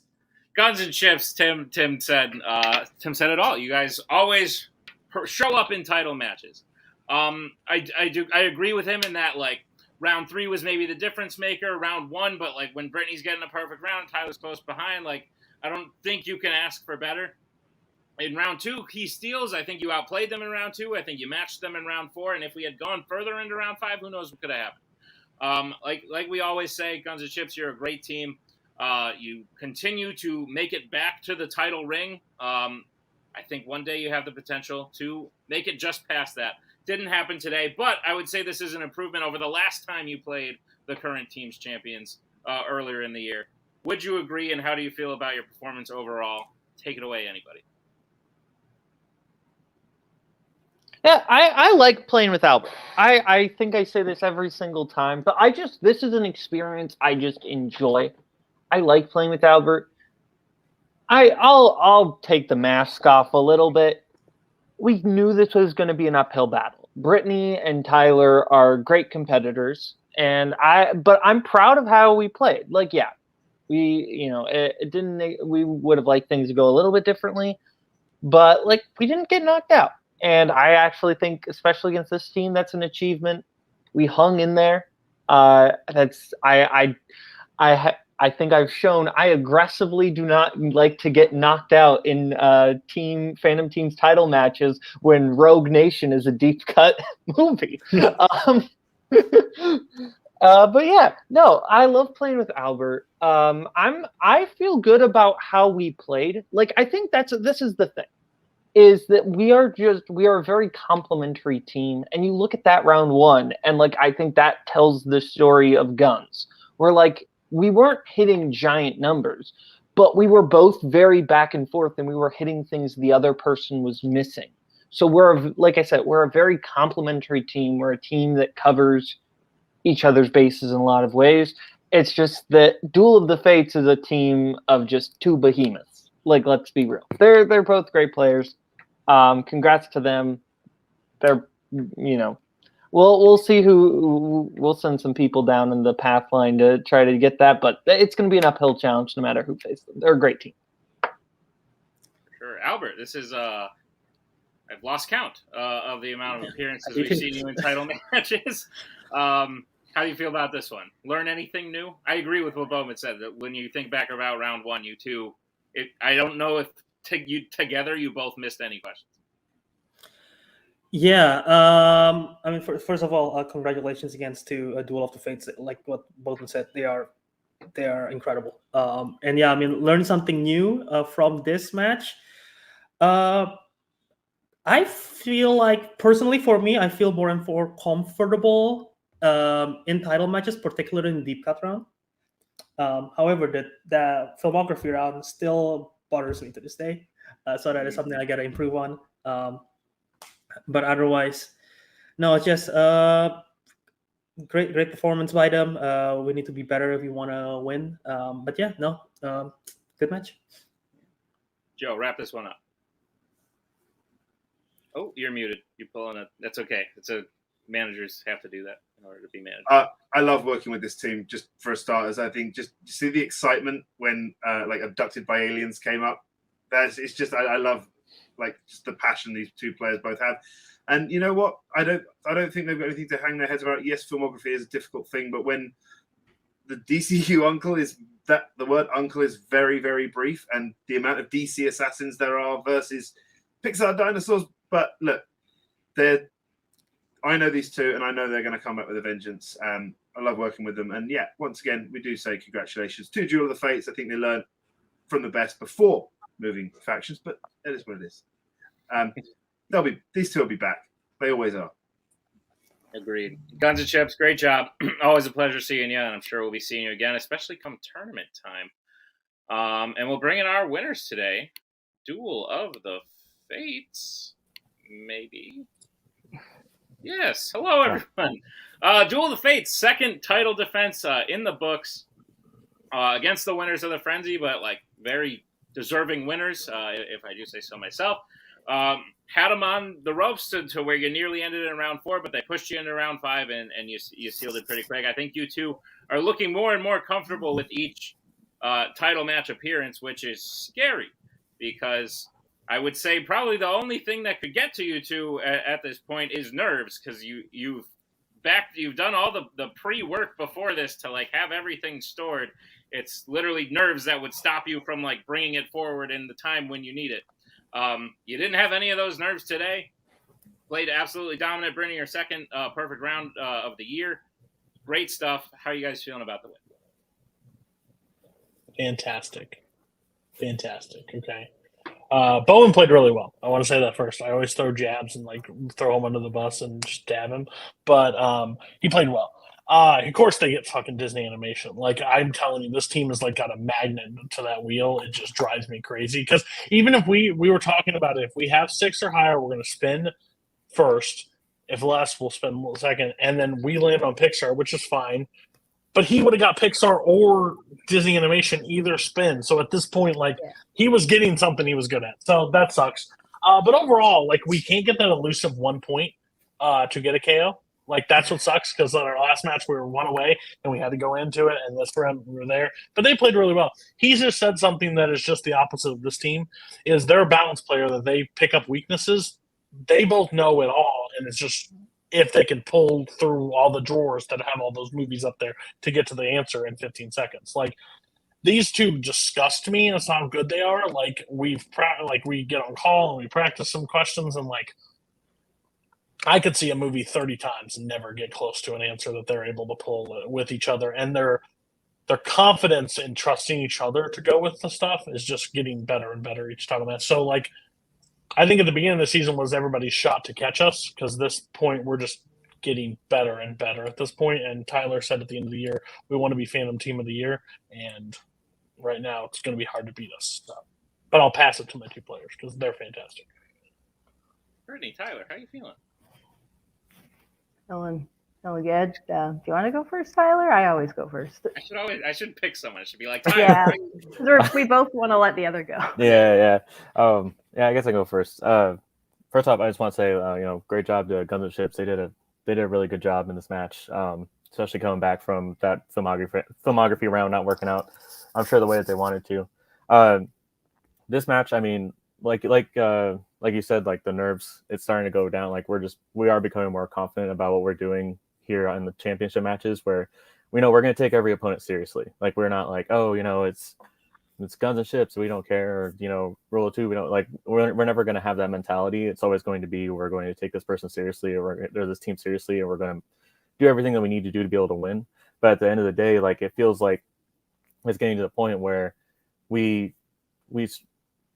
Guns and Chips, Tim said it all. You guys always show up in title matches. I agree with him in that, like, round 3 was maybe the difference maker, round 1, but like when Brittany's getting a perfect round, Tyler's close behind. Like, I don't think you can ask for better. In round 2, he steals. I think you outplayed them in round 2. I think you matched them in round 4. And if we had gone further into round 5, who knows what could have happened. Like we always say, Guns and Chips, you're a great team. You continue to make it back to the title ring. I think one day you have the potential to make it just past that. Didn't happen today, but I would say this is an improvement over the last time you played the current team's champions earlier in the year. Would you agree, and how do you feel about your performance overall? Take it away, anybody. Yeah, I like playing with Albert. I think I say this every single time, but this is an experience I just enjoy. I like playing with Albert. I'll take the mask off a little bit. We knew this was going to be an uphill battle. Brittany and Tyler are great competitors, but I'm proud of how we played. Like, yeah, we would have liked things to go a little bit differently, but like we didn't get knocked out. And I actually think, especially against this team, that's an achievement. We hung in there. I think I've shown I aggressively do not like to get knocked out in Fandom Team's title matches when Rogue Nation is a deep cut movie. But yeah, no, I love playing with Albert. I feel good about how we played. Like, I think this is the thing, is that we are a very complementary team. And you look at that round 1, and like I think that tells the story of Guns. We're like, we weren't hitting giant numbers, but we were both very back and forth, and we were hitting things the other person was missing. So like I said, we're a very complementary team. We're a team that covers each other's bases in a lot of ways. It's just that Duel of the Fates is a team of just 2 behemoths. Like, let's be real. They're both great players. Congrats to them. They're, we'll see we'll send some people down in the path line to try to get that, but it's going to be an uphill challenge no matter who faces them. They're a great team. Sure. Albert, this is I've lost count of the amount of appearances we've seen you in title matches. How do you feel about this one? Learn anything new? I agree with what Boatman said, that when you think back about round 1, you two, I don't know if you both missed any questions. Yeah, I mean, first of all, congratulations again to Duel of the Fates. Like what Boatman said, they are incredible. And yeah, I mean, learn something new from this match. I feel like, personally, for me, I feel more and more comfortable in title matches, particularly in deep cut round. However, the filmography round still bothers me to this day. So that is something I gotta improve on. But otherwise, no, it's just great performance by them. We need to be better if we want to win. But yeah, no, good match. Joe, wrap this one up. Oh, you're muted. You're pulling it. That's okay. Managers have to do that. in order to be managed. I love working with this team. Just for starters, I think just see the excitement when like Abducted by Aliens came up. It's just I love like just the passion these two players both have. And you know what? I don't think they've got anything to hang their heads about. Yes, filmography is a difficult thing, but when the DCU uncle is that the word uncle is very, very brief, and the amount of DC assassins there are versus Pixar dinosaurs. But look, I know these two, and I know they're going to come back with a vengeance. I love working with them. And yeah, once again, we do say congratulations to Duel of the Fates. I think they learned from the best before moving factions, but it is what it is. These two will be back. They always are. Agreed. Guns and Chips, great job. Always a pleasure seeing you, and I'm sure we'll be seeing you again, especially come tournament time. And we'll bring in our winners today. Duel of the Fates, maybe. Yes. Hello, everyone. Duel of the Fates, second title defense in the books against the winners of the Frenzy, but like very deserving winners, if I do say so myself. Had them on the ropes to where you nearly ended in round 4, but they pushed you into round 5, and you sealed it pretty quick. I think you two are looking more and more comfortable with each title match appearance, which is scary because I would say probably the only thing that could get to you two at this point is nerves, because you've done all the pre-work before this to like have everything stored. It's literally nerves that would stop you from like bringing it forward in the time when you need it. You didn't have any of those nerves today. Played absolutely dominant, bringing your second perfect round of the year. Great stuff. How are you guys feeling about the win? Fantastic. Okay. Bowen played really well. I want to say that first. I always throw jabs and like throw him under the bus and just dab him, but he played well. Of course, they get fucking Disney animation. Like, I'm telling you, this team is like got a magnet to that wheel. It just drives me crazy. Because even if we were talking about it, if we have 6 or higher, we're going to spin first. If less, we'll spin second. And then we land on Pixar, which is fine. But he would have got Pixar or Disney animation either spin. So at this point, like, he was getting something he was good at. So that sucks. But overall, like, we can't get that elusive 1 point to get a KO. Like, that's what sucks, because on our last match, we were 1 away, and we had to go into it, and this round we were there. But they played really well. He just said something that is just the opposite of this team, is they're a balanced player, that they pick up weaknesses. They both know it all, and it's just if they can pull through all the drawers that have all those movies up there to get to the answer in 15 seconds. Like, these two disgust me. That's how good they are. Like, we get on call, and we practice some questions, and, like, I could see a movie 30 times and never get close to an answer that they're able to pull with each other. And their confidence in trusting each other to go with the stuff is just getting better and better each title match. So, like, I think at the beginning of the season was everybody's shot to catch us, because this point we're just getting better and better at this point. And Tyler said at the end of the year, we want to be Fandom Team of the Year. And right now it's going to be hard to beat us. So. But I'll pass it to my two players because they're fantastic. Brittany, Tyler, how are you feeling? Feeling good. Do you want to go first, Tyler? I always go first. I should pick someone. It should be like Tyler. Yeah, we both want to let the other go. Yeah. I guess I go first. First off, I just want to say, great job to Guns and Chips. They did a really good job in this match, especially coming back from that filmography round not working out. I'm sure the way that they wanted to. This match, I mean, like you said, like the nerves, it's starting to go down. Like we are becoming more confident about what we're doing here in the championship matches, where we know we're going to take every opponent seriously. Like, we're not like, it's Guns and Chips, we don't care, or rule of 2, we don't, like, we're never going to have that mentality. It's always going to be, we're going to take this person seriously, or this team seriously, and we're going to do everything that we need to do to be able to win. But at the end of the day, like, it feels like it's getting to the point where we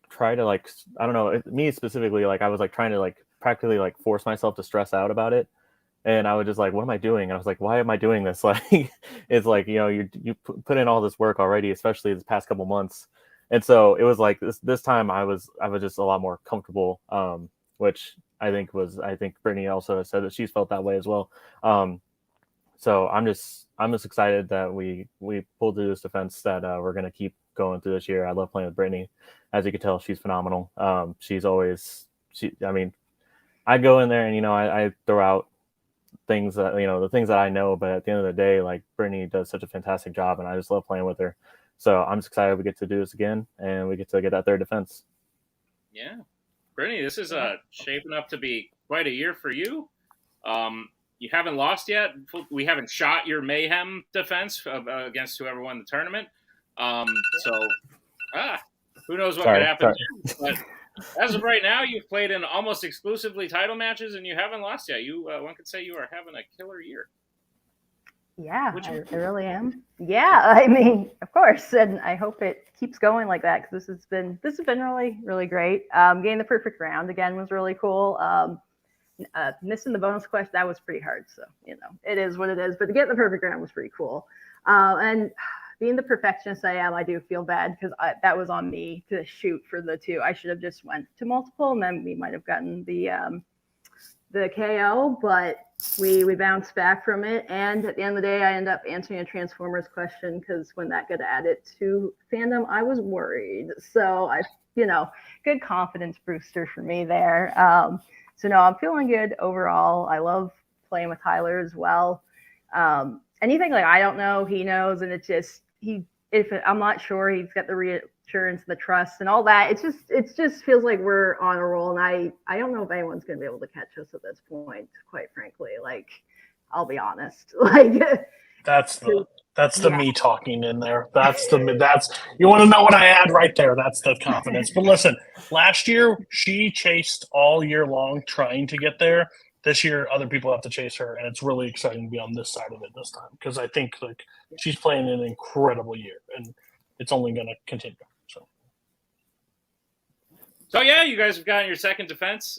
try to, like, I don't know, me specifically, like, I was like trying to like practically like force myself to stress out about it, and I was just like, what am I doing? And I was like, why am I doing this? Like, it's like, you put in all this work already, especially this past couple months. And so it was like this time I was just a lot more comfortable, which I think Brittany also said that she's felt that way as well. So I'm just excited that we pulled through this defense, that we're going to keep going through this year. I love playing with Brittany. As you can tell, she's phenomenal. I mean, I go in there and, I throw out things that the things that I know. But at the end of the day, like Brittany does such a fantastic job, and I just love playing with her. So I'm just excited we get to do this again, and we get to get that third defense. Yeah, Brittany, this is shaping up to be quite a year for you. You haven't lost yet. We haven't shot your Mayhem defense against whoever won the tournament. Who knows what could happen there. But as of right now, you've played in almost exclusively title matches, and you haven't lost yet. One could say you are having a killer year. Yeah, I really am. Yeah, I mean, of course, and I hope it keeps going like that because this has been really, really great. Getting the perfect round again was really cool. Missing the bonus quest, that was pretty hard. So, it is what it is. But to get the perfect round was pretty cool. And being the perfectionist I am, I do feel bad because that was on me to shoot for the 2. I should have just went to multiple, and then we might have gotten the KO. But we bounced back from it. And at the end of the day, I ended up answering a Transformers question because when that got added to Fandom, I was worried. So good confidence booster for me there. So no, I'm feeling good overall. I love playing with Tyler as well. Anything like I don't know, he knows, and it's just if I'm not sure, he's got the reassurance, the trust, and all that. It just feels like we're on a roll, and I don't know if anyone's gonna be able to catch us at this point. Quite frankly, like I'll be honest, like That's the me talking in there. That's you want to know what I had right there. That's the confidence. But listen, last year she chased all year long trying to get there. This year, other people have to chase her, and it's really exciting to be on this side of it this time because I think she's playing an incredible year, and it's only going to continue. So yeah, you guys have gotten your second defense.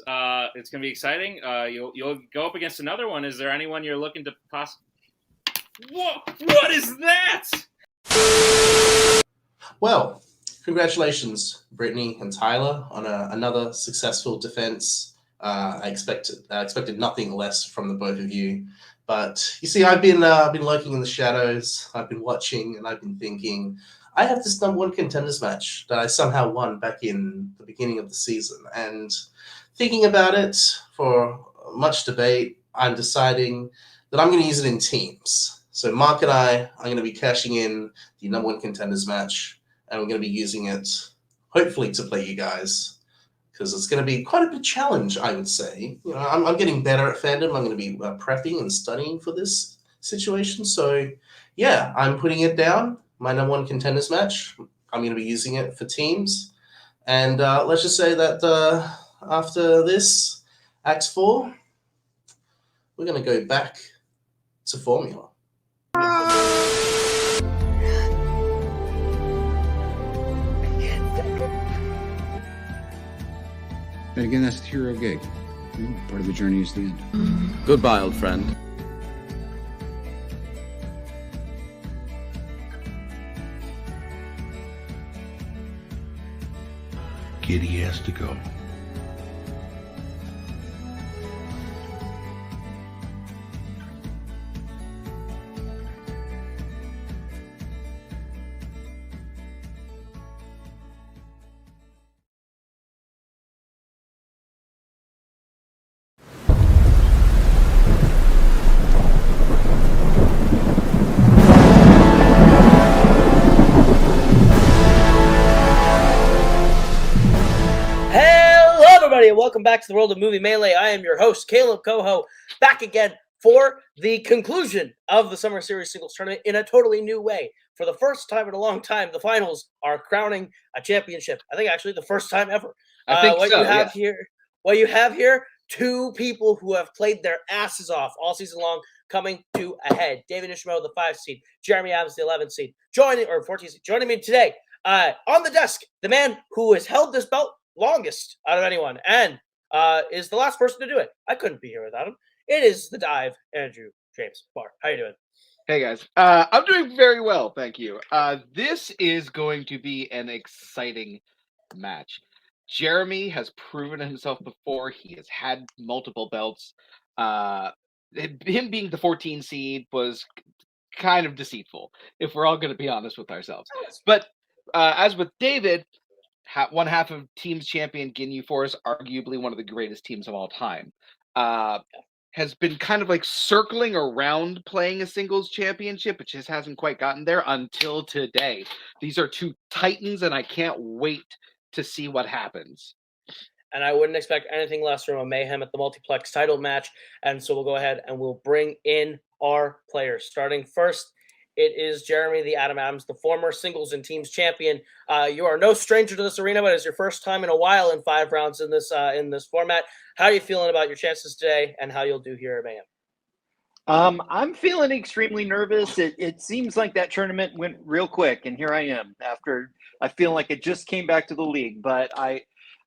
It's going to be exciting. You'll go up against another one. Is there anyone you're looking to possibly? What is that? Well, congratulations, Brittany and Tyler, on another successful defense. I expected nothing less from the both of you. But you see, I've been lurking in the shadows. I've been watching, and I've been thinking, I have this #1 contenders match that I somehow won back in the beginning of the season. And thinking about it for much debate, I'm deciding that I'm going to use it in teams. So Mark and I are going to be cashing in the #1 contenders match, and we're going to be using it, hopefully, to play you guys, because it's going to be quite a big challenge, I would say. I'm getting better at Fandom. I'm going to be prepping and studying for this situation. So, yeah, I'm putting it down, my #1 contenders match. I'm going to be using it for teams. And let's just say that after this, Act 4, we're going to go back to Formula. And again, that's the hero gig. Part of the journey is the end. Goodbye, old friend. Giddy has to go. And welcome back to the world of Movie Melee. I am your host, Kaleb Koho, back again for the conclusion of the Summer Series Singles Tournament in a totally new way. For the first time in a long time, the finals are crowning a championship. I think actually the first time ever. What you have here, two people who have played their asses off all season long coming to a head. David Ishmael, the 5 seed, Jeremy Adams, the 11 seed, 14 seed, joining me today on the desk, the man who has held this belt longest out of anyone and is the last person to do it. I couldn't be here without him. It is the Dive, Andrew James Barr. How you doing? Hey guys, I'm doing very well, thank you. This is going to be an exciting match. Jeremy has proven himself before. He has had multiple belts. Him being the 14 seed was kind of deceitful, if we're all going to be honest with ourselves. But as with David, one half of Teams champion Ginyu Force, arguably one of the greatest teams of all time. has been kind of like circling around playing a singles championship, but just hasn't quite gotten there until today. These are two titans, and I can't wait to see what happens. And I wouldn't expect anything less from a Mayhem at the Multiplex title match. And so we'll go ahead and we'll bring in our players. Starting first, it is Jeremy the Adam Adams, the former singles and teams champion. You are no stranger to this arena, but it's your first time in a while in 5 rounds in this format. How are you feeling about your chances today and how you'll do here at Mayhem? I'm feeling extremely nervous. It seems like that tournament went real quick, and here I am after I feel like it just came back to the league. But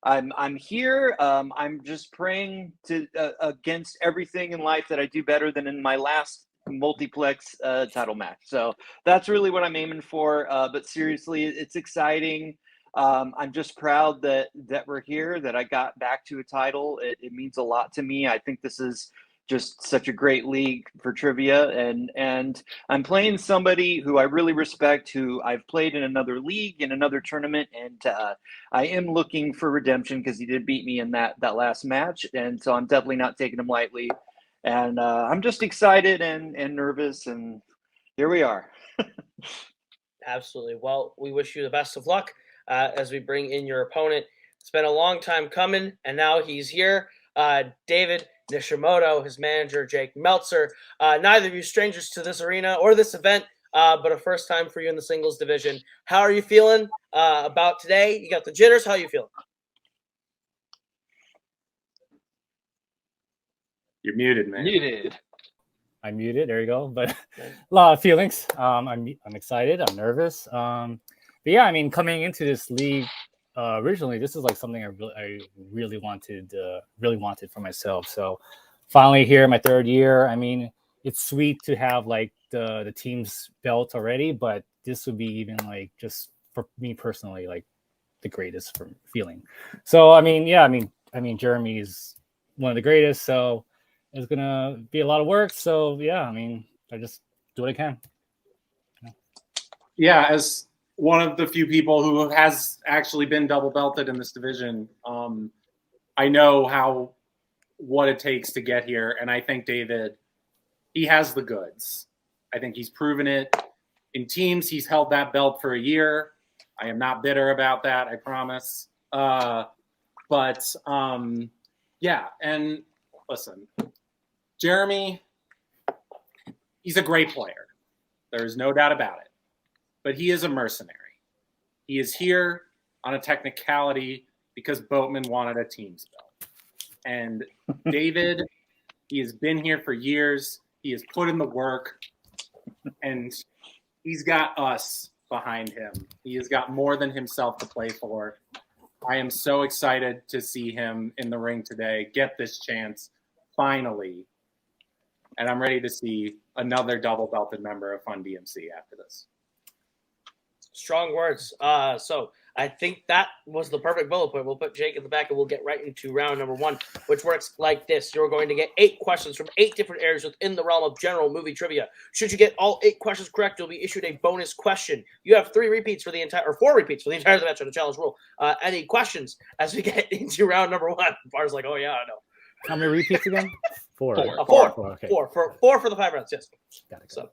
I'm here. I'm just praying to against everything in life that I do better than in my last Multiplex title match. So that's really what I'm aiming for. But seriously, it's exciting. I'm just proud that we're here, that I got back to a title. It means a lot to me. I think this is just such a great league for trivia, and I'm playing somebody who I really respect, who I've played in another league, in another tournament, and I am looking for redemption because he did beat me in that last match, and so I'm definitely not taking him lightly, and I'm just excited and nervous, and here we are. Absolutely. Well, we wish you the best of luck as we bring in your opponent. It's been a long time coming, and now he's here. David Nishimoto, his manager, Jake Meltzer. Neither of you strangers to this arena or this event, but a first time for you in the singles division. How are you feeling about today? You got the jitters. How are you feeling? You're muted, man. Muted. I'm muted. There you go. But a lot of feelings. I'm excited. I'm nervous. But yeah, I mean, coming into this league, originally, this is like something I really wanted for myself. So finally here, my 3rd year. I mean, it's sweet to have like the team's belt already, but this would be even like just for me personally, like the greatest feeling. So I mean, yeah, I mean, Jeremy is one of the greatest. So it's gonna be a lot of work. So yeah, I mean, I just do what I can. Yeah, as one of the few people who has actually been double belted in this division, I know what it takes to get here, and I think David, he has the goods. I think he's proven it. In teams, he's held that belt for a year. I am not bitter about that, I promise. Yeah, and listen, Jeremy, he's a great player. There is no doubt about it. But he is a mercenary. He is here on a technicality because Boatman wanted a team's belt. And David, he has been here for years. He has put in the work. And he's got us behind him. He has got more than himself to play for. I am so excited to see him in the ring today, get this chance, finally. And I'm ready to see another double belted member of Fun DMC after this. Strong words. So I think that was the perfect bullet point. We'll put Jake in the back and we'll get right into round number 1, which works like this. You're going to get 8 questions from 8 different areas within the realm of general movie trivia. Should you get all 8 questions correct, you'll be issued a bonus question. You have 4 repeats for the entire match on the challenge rule. Any questions as we get into round number 1? Bar's like, oh yeah, I know. How many repeats again? 4. 4. Okay. 4 for the 5 rounds. Yes. Got it. So,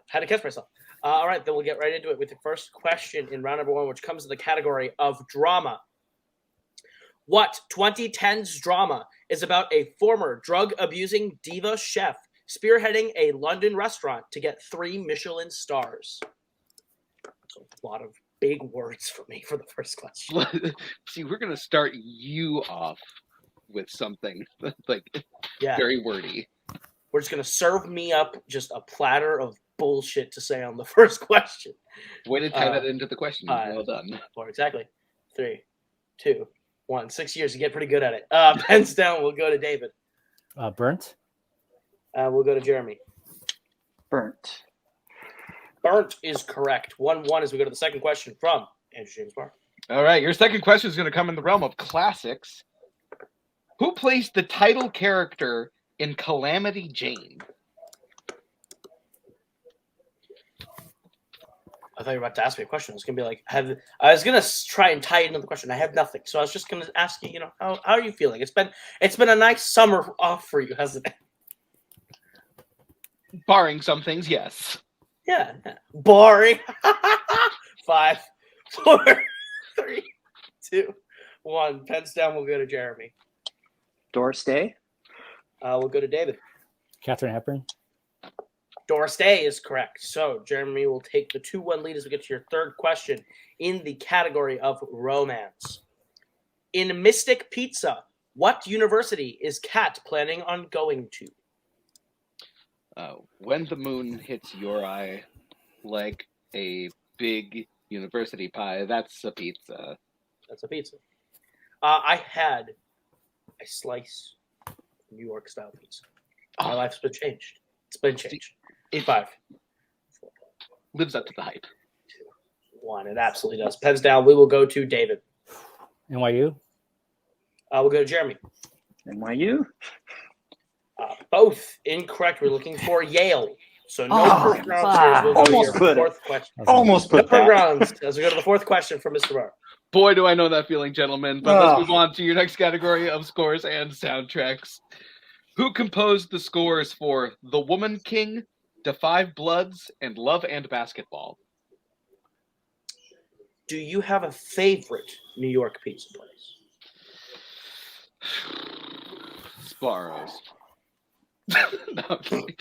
had to catch myself. All right, then we'll get right into it with the first question in round number 1, which comes in the category of drama. What 2010's drama is about a former drug-abusing diva chef spearheading a London restaurant to get 3 Michelin stars? So a lot of big words for me for the first question. See, we're going to start you off with something like Yeah. very wordy. We're just going to serve me up just a platter of bullshit to say on the first question. Way to tie that into the question. Well done. 4, exactly. 3, 2, 1. 6 years, you get pretty good at it. Pens down, we'll go to David. Burnt? We'll go to Jeremy. Burnt. Burnt is correct. 1-1 as we go to the second question from Andrew James Barr. All right, your second question is going to come in the realm of classics. Who plays the title character in Calamity Jane? I thought you were about to ask me a question. I was going to be like, I was going to try and tie it into the question. I have nothing. So I was just going to ask you, how are you feeling? It's been a nice summer off for you, hasn't it? Barring some things, yes. Yeah. Boring. 5, 4, 3, 2, 1. Pens down. We'll go to Jeremy. Doris Day. We'll go to David. Catherine Hepburn. Doris Day is correct. So Jeremy will take the 2-1 lead as we get to your third question in the category of romance. In Mystic Pizza, what university is Kat planning on going to? When the moon hits your eye like a big university pie, that's a pizza. That's a pizza. I had a slice of New York style pizza. My life's been changed. It's been changed. 5. Lives up to the hype. 2, 1. It absolutely does. Pens down. We will go to David. NYU. We'll go to Jeremy. NYU. Both incorrect. We're looking for Yale. So no first round series. We'll go to your fourth question. Almost put no that. rounds as we go to the fourth question from Mr. Barr. Boy, do I know that feeling, gentlemen. But let's move on to your next category of scores and soundtracks. Who composed the scores for The Woman King, Da 5 Bloods, and Love and Basketball? Do you have a favorite New York pizza place? Sparrows. No, I'm kidding.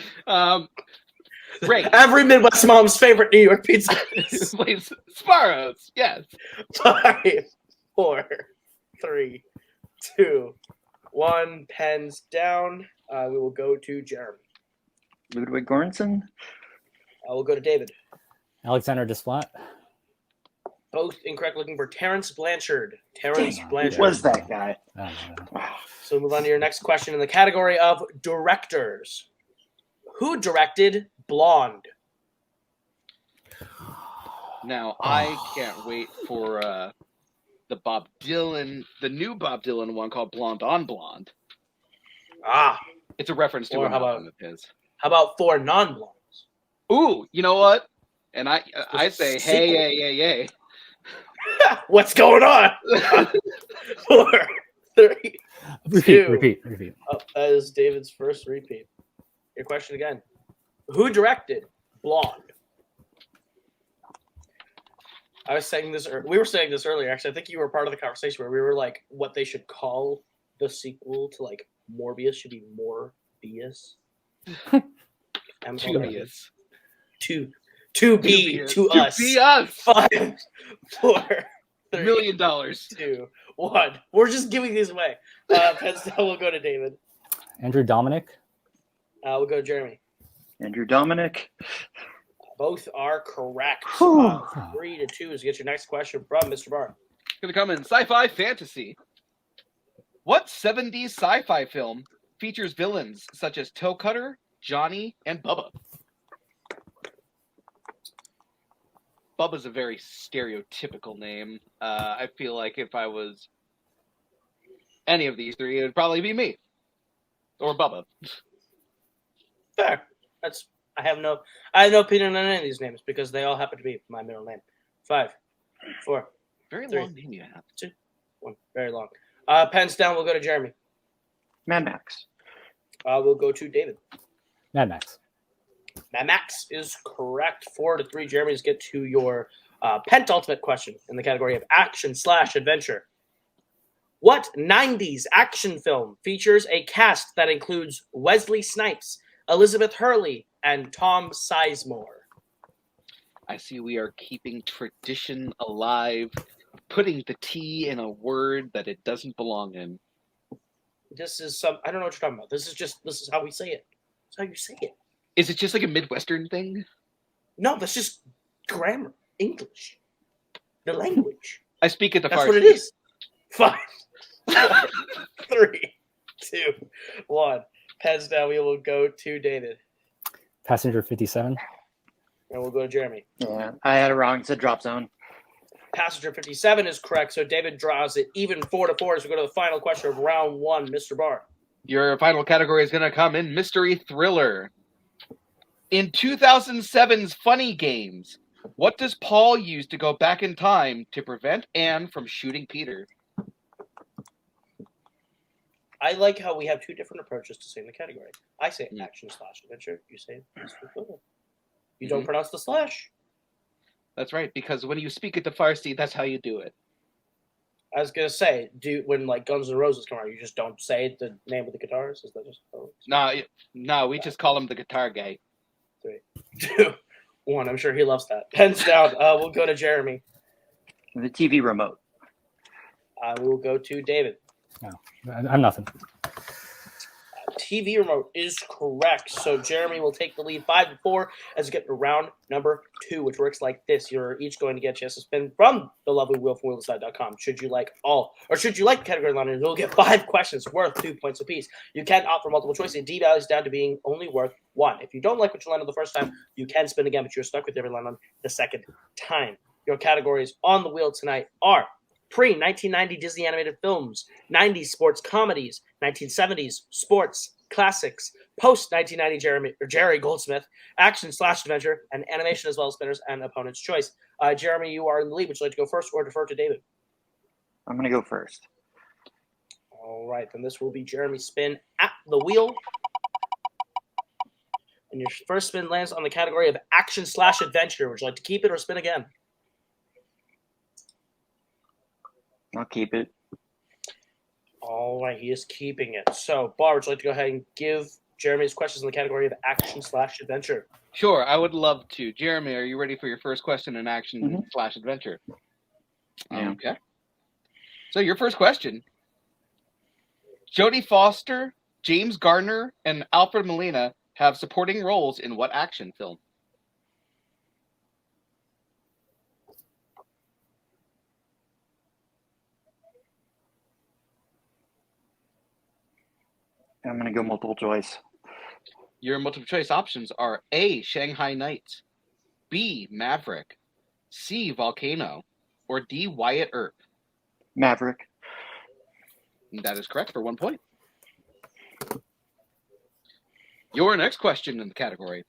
Great. Every Midwest mom's favorite New York pizza place. Sparrows. Yes. 5, 4, 3, 2, 1. Pens down. We will go to Jeremy. Ludwig Göransson. We'll go to David. Alexander Desplat. Both incorrect. Looking for Terrence Blanchard. Terrence Blanchard. Who was that guy? So move on to your next question in the category of directors. Who directed Blonde? Now, I can't wait for the Bob Dylan, the new Bob Dylan one called Blonde on Blonde. It's a reference to Or an how album of his. How about 4 non-blondes? Ooh, you know what? And I say, hey, yay, yay, yay. What's going on? 4, 3, 2. Repeat. That is David's first repeat. Your question again. Who directed Blonde? I was saying this. We were saying this earlier. Actually, I think you were part of the conversation where we were like, what they should call the sequel to like Morbius should be Morbius. Morbius. To be us. 5, 4, 3, $1 million. 2, 1. We're just giving these away. Pens down. We'll go to David. Andrew Dominic. We'll go to Jeremy. Andrew Dominic. Both are correct. 3 to 2 is get your next question from Mr. Barr. Gonna come in sci-fi fantasy. What 70s sci-fi film features villains such as Toe Cutter, Johnny, and Bubba? Bubba's a very stereotypical name. I feel like if I was any of these three, it would probably be me. Or Bubba. Fair. I have no opinion on any of these names because they all happen to be my middle name. 5, 4. Very 3, long name you have. 2, 1. Very long. Pens down. We'll go to Jeremy. Mad Max. We'll go to David. Mad Max. Mad Max is correct. 4 to 3. Jeremy's get to your penultimate question in the category of action/adventure. What 90s action film features a cast that includes Wesley Snipes, Elizabeth Hurley, and Tom Sizemore? I see we are keeping tradition alive, putting the T in a word that it doesn't belong in. This is I don't know what you're talking about. This is how we say it. That's how you say it. Is it just like a Midwestern thing? No, that's just grammar. English. The language. I speak at the That's Farsi. what it is. 5, 4, 3, 2, 1. Pens down. We will go to David. Passenger 57. And we'll go to Jeremy. Yeah, I had it wrong. It's a drop zone. Passenger 57 is correct. So David draws it even 4 to 4 as we go to the final question of round 1. Mr. Barr. Your final category is going to come in mystery thriller. In 2007's Funny Games, what does Paul use to go back in time to prevent Anne from shooting Peter? I like how we have two different approaches to saying the category. I say action/adventure. You say you don't pronounce the slash. That's right, because when you speak it to Farsi, that's how you do it. I was gonna say, when like Guns N' Roses come out, you just don't say the name of the guitars? Is that just No, we just call him the guitar guy. 3, 2, 1. I'm sure he loves that. Pens down. We'll go to Jeremy. The TV remote. We will go to David. No, I'm nothing. TV remote is correct. So Jeremy will take the lead 5-4 as we get to round number 2, which works like this. You're each going to get a chance to spin from the lovely wheel from wheelside.com. Should you like the category line, you'll get 5 questions worth 2 points apiece. You can opt for multiple choice. And D values down to being only worth 1. If you don't like what you landed the first time, you can spin again, but you're stuck with every line on the second time. Your categories on the wheel tonight are pre-1990 Disney animated films, 90s sports comedies, 1970s sports classics, post-1990 Jerry Goldsmith, action/adventure, and animation, as well as spinners and opponent's choice. Jeremy, you are in the lead. Would you like to go first or defer to David? I'm going to go first. All right, then this will be Jeremy's spin at the wheel. And your first spin lands on the category of action/adventure. Would you like to keep it or spin again? I'll keep it. All right, he is keeping it. So, Bar, would you like to go ahead and give Jeremy his questions in the category of action/adventure? Sure, I would love to. Jeremy, are you ready for your first question in action/adventure? Yeah. Okay. So your first question. Jodie Foster, James Garner, and Alfred Molina have supporting roles in what action film? I'm going to go multiple choice. Your multiple choice options are A, Shanghai Nights, B, Maverick, C, Volcano, or D, Wyatt Earp. Maverick. And that is correct for 1 point. Your next question in the category.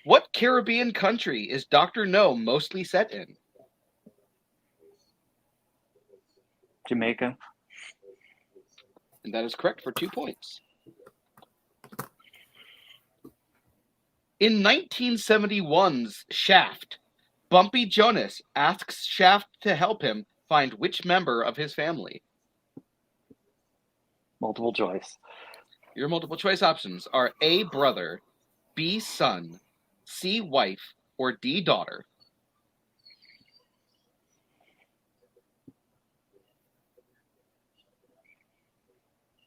What Caribbean country is Dr. No mostly set in? Jamaica. And that is correct for 2 points. In 1971's Shaft, Bumpy Jonas asks Shaft to help him find which member of his family? Multiple choice. Your multiple choice options are A, brother, B, son, C, wife, or D, daughter.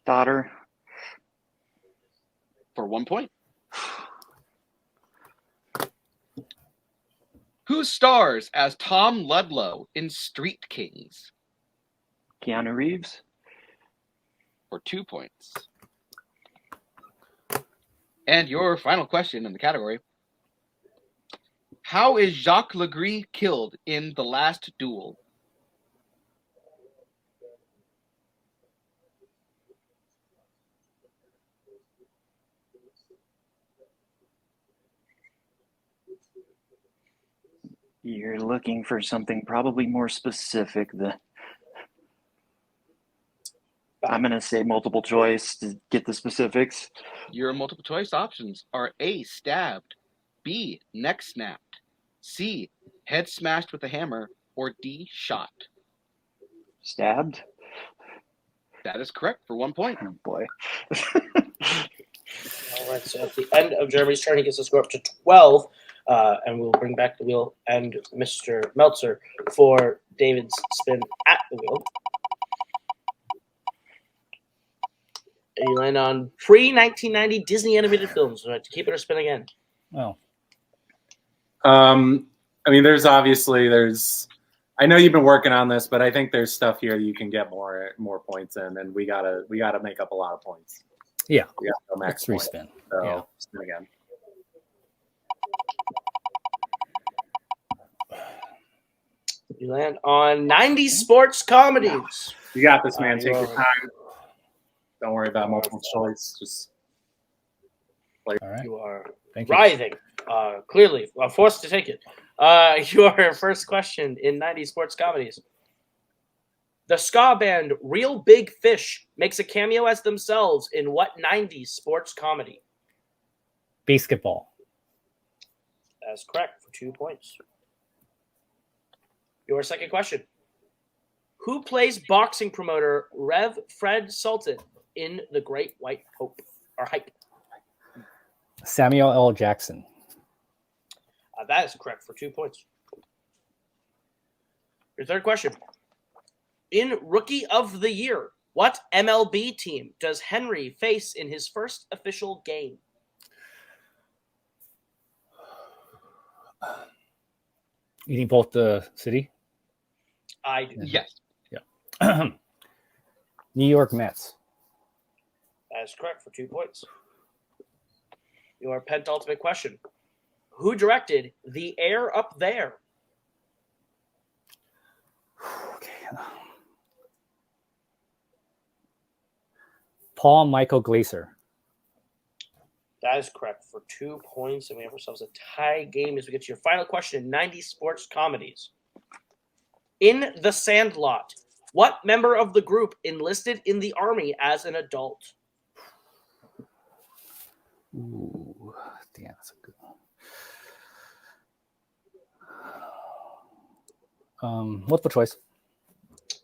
Daughter. For 1 point. Who stars as Tom Ludlow in Street Kings? Keanu Reeves. For 2 points. And your final question in the category. How is Jacques Legris killed in The Last Duel? You're looking for something probably more specific than... I'm going to say multiple choice to get the specifics. Your multiple choice options are A, stabbed, B, neck snapped, C, head smashed with a hammer, or D, shot. Stabbed? That is correct for 1 point. Oh, boy. All right, so at the end of Jeremy's turn, he gets to score up to 12, and we'll bring back the wheel and Mr. Meltzer for David's spin at the wheel. And you land on pre-1990 Disney animated films. Would you like to keep it or spin again? Oh. I mean, there's I know you've been working on this, but I think there's stuff here you can get more points in, and we gotta make up a lot of points. Yeah. We gotta go max three point. spin. So Yeah. spin again. You land on 90s sports comedies. You got this, man. Take your time. Don't worry about multiple choice. Just play. All right. You are Thank you. writhing. Clearly, forced to take it. Your first question in 90s sports comedies. The ska band Real Big Fish makes a cameo as themselves in what 90s sports comedy? Basketball. That's correct for 2 points. Your second question. Who plays boxing promoter Rev Fred Sultan in The Great White Hope or Hype? Samuel L. Jackson. That is correct for 2 points. Your third question. In Rookie of the Year, what MLB team does Henry face in his first official game? You need both the city? I do. Yes. Yeah. New York Mets. That is correct for 2 points. Your penultimate question. Who directed The Air Up There? Okay. Paul Michael Glaser. That is correct for 2 points, and we have ourselves a tie game as we get to your final question in 90 sports comedies. In The Sandlot, what member of the group enlisted in the army as an adult? Ooh, damn, that's a good one. Multiple choice.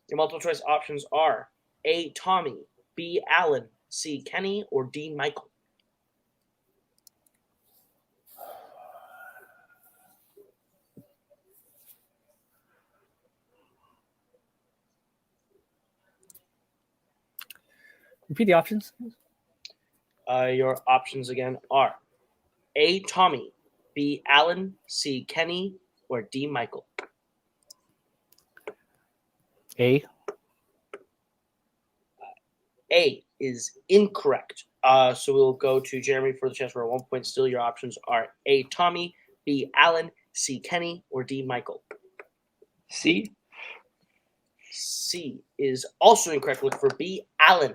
Your multiple choice options are A. Tommy, B. Allen, C. Kenny, or D. Michael. Repeat the options. Your options again are A. Tommy, B. Allen, C. Kenny, or D. Michael. A. A is incorrect. So we'll go to Jeremy for the chance for a 1 point steal. Your options are A. Tommy, B. Allen, C. Kenny, or D. Michael. C. C is also incorrect. Look for B. Allen.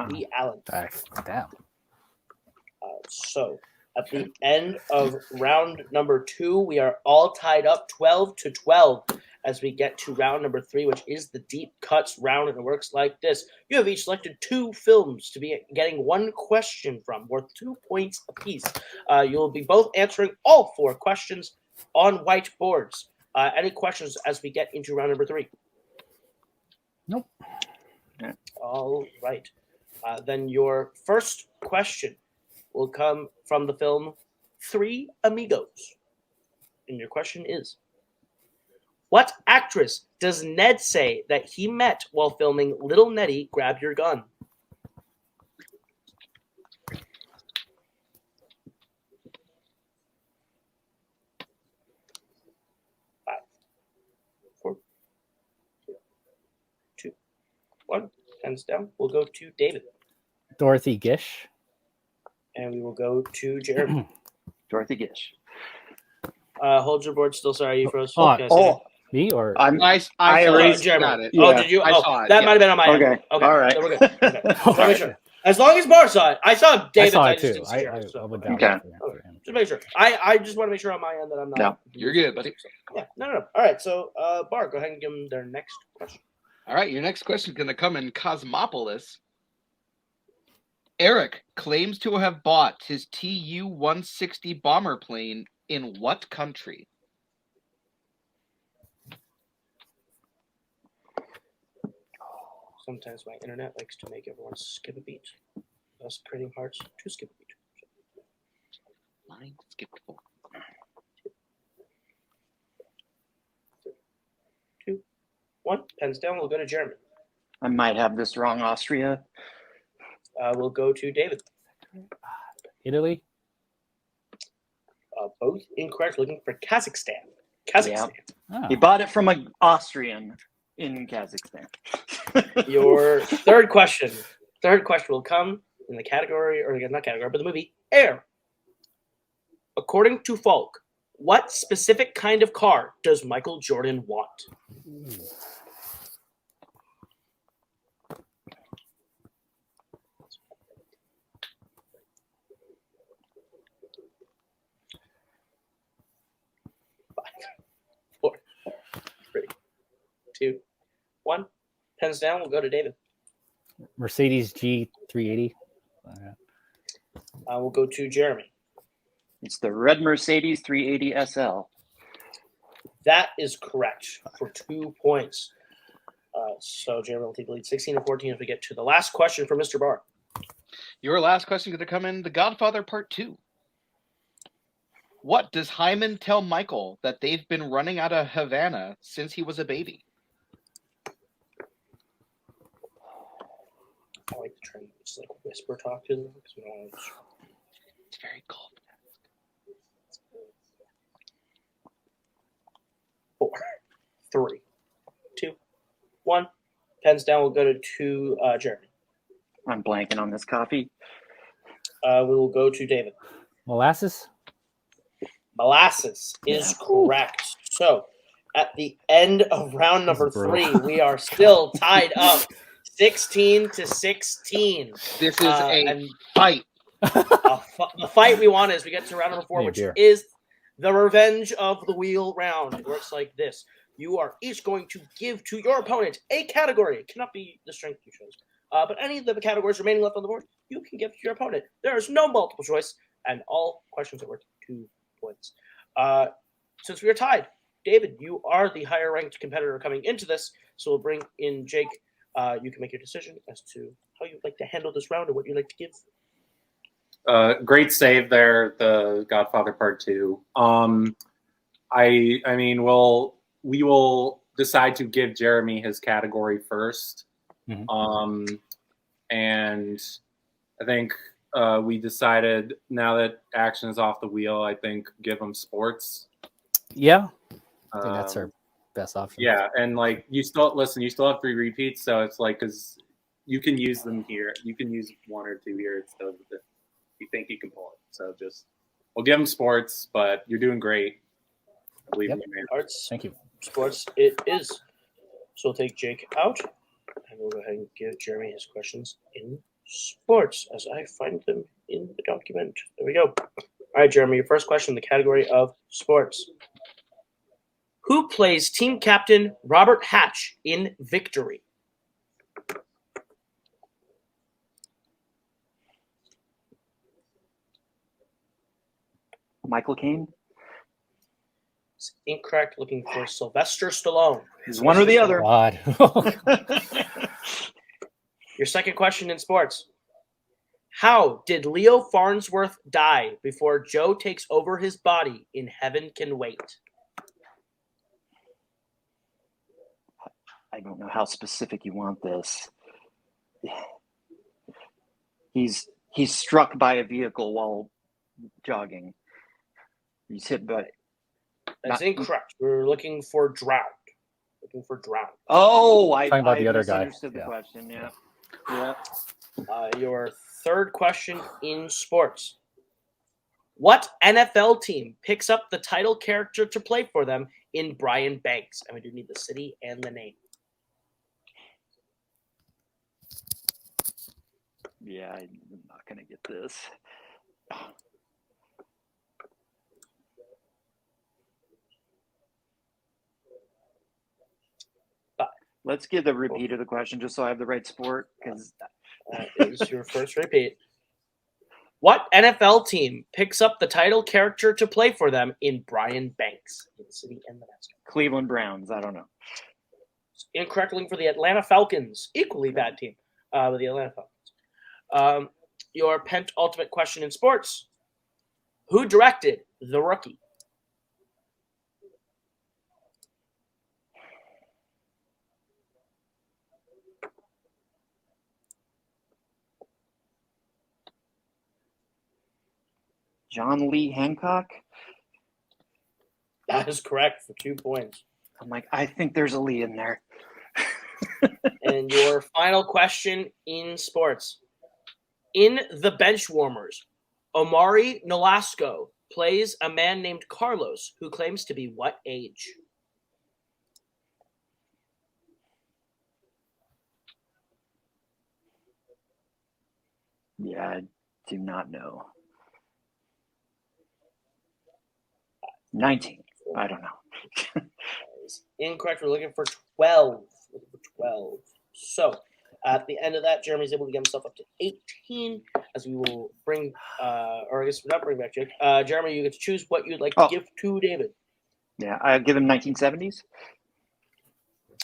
B. Allen. Damn. So at the end of round number 2, we are all tied up 12-12 as we get to round number 3, which is the deep cuts round, and it works like this. You have each selected 2 films to be getting 1 question from, worth 2 points apiece. You'll be both answering all 4 questions on whiteboards. Any questions as we get into round number 3? Nope. All right. Then your first question will come from the film Three Amigos. And your question is, what actress does Ned say that he met while filming Little Nettie, Grab Your Gun? Five, 4, 2, 1. Hands down. We'll go to David. Dorothy Gish. And we will go to Jeremy. Dorothy Gish. Hold your board still. Sorry, you froze. Me or I erased Jeremy. got it. Yeah, Oh, did you? I saw it, That yeah. might have been on my end. Okay. Okay. All right. So we're good. Okay. Just make sure. As long as Bar saw it. I saw David. I saw it just too. didn't see Jeremy, so. went down. Okay. Just make sure. I just want to make sure on my end that I'm not. No. You're good, buddy. Yeah. No. All right. So, Bar, go ahead and give them their next question. All right, your next question is going to come in Cosmopolis. Eric claims to have bought his Tu-160 bomber plane in what country? Sometimes my internet likes to make everyone skip a beat, thus creating hearts to skip a beat. Line skippable. 2, 1. Pens down. We'll go to Jeremy. I might have this wrong. Austria. We'll go to David. Italy. Both incorrect. Looking for Kazakhstan. Yeah. He bought it from an Austrian in Kazakhstan. Your third question. Third question will come in the category, or not category, but the movie Air. According to Falk, what specific kind of car does Michael Jordan want? Five, 4, 3, 2, 1. Pens down. We'll go to David. Mercedes G380. We'll go to Jeremy. It's the red Mercedes 380 SL. That is correct for 2 points. So Jeremy will take the lead 16 to 14 as we get to the last question for Mr. Barr. Your last question is going to come in The Godfather Part 2. What does Hyman tell Michael that they've been running out of Havana since he was a baby? I like to try and just like whisper talk to them because we don't want to. It's very cold. 4, 3, 2, 1. Pens down. We'll go to Jeremy. I'm blanking on this coffee. We will go to David. Molasses? Molasses is correct. So at the end of round number 3, we are still tied up 16 to 16. This is a fight. The fight we want is we get to round number 4, which is the revenge of the wheel round. It works like this. You are each going to give to your opponent a category. It cannot be the strength you chose. But any of the categories remaining left on the board, you can give to your opponent. There is no multiple choice, and all questions are worth 2 points. Since we are tied, David, you are the higher ranked competitor coming into this, so we'll bring in Jake. You can make your decision as to how you'd like to handle this round and what you'd like to give. Great save there, the Godfather Part 2. I mean, we will decide to give Jeremy his category first. Mm-hmm. And I think we decided now that action is off the wheel, I think give him sports. Yeah. I think that's our best option. Yeah, and like you still have 3 repeats, so it's like because you can use them here. You can use 1 or 2 here. It's still if you think you can pull it. So we'll give him sports, but you're doing great. I believe in you, man. Arts. Thank you. Sports it is. So we'll take Jake out, and we'll go ahead and give Jeremy his questions in sports as I find them in the document. There we go. All right, Jeremy, your first question in the category of sports. Who plays team captain Robert Hatch in Victory? Michael Caine? It's incorrect. Looking for Sylvester Stallone. It's one or the other. God. Your second question in sports. How did Leo Farnsworth die before Joe takes over his body in Heaven Can Wait? I don't know how specific you want this. He's struck by a vehicle while jogging. He's hit by. That's incorrect. We're looking for drowned. Oh, Talking about the other guy. Misunderstood the question. Yeah. Your third question in sports. What NFL team picks up the title character to play for them in Brian Banks? And we do need the city and the name. Yeah, I'm not going to get this. Let's get the repeat of the question just so I have the right sport. Because that is your first repeat. What NFL team picks up the title character to play for them in Brian Banks? In the city and the master. Cleveland Browns. I don't know. Incorrect link for the Atlanta Falcons. Equally bad team with the Atlanta Falcons. Your penultimate question in sports. Who directed The Rookie? John Lee Hancock? That is correct for 2 points. I'm like, I think there's a Lee in there. And your final question in sports. In The Benchwarmers, Omari Nolasco plays a man named Carlos who claims to be what age? Yeah, I do not know. 19. I don't know. Incorrect. We're looking for 12. So at the end of that, Jeremy's able to get himself up to 18, as we will bring, or I guess not bring back Jake. Jeremy, you get to choose what you'd like to give to David. Yeah, I'll give him 1970s.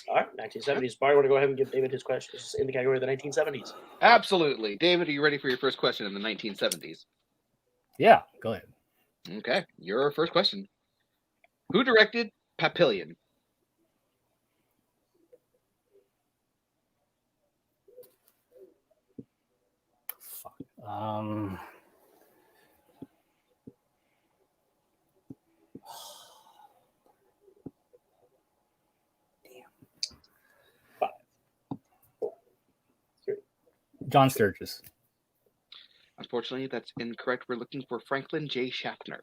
All right, 1970s. Barry, want to go ahead and give David his questions in the category of the 1970s? Absolutely. David, are you ready for your first question in the 1970s? Yeah, go ahead. Okay, your first question. Who directed Papillion? Um, John Sturges. Unfortunately, that's incorrect. We're looking for Franklin J. Schaffner.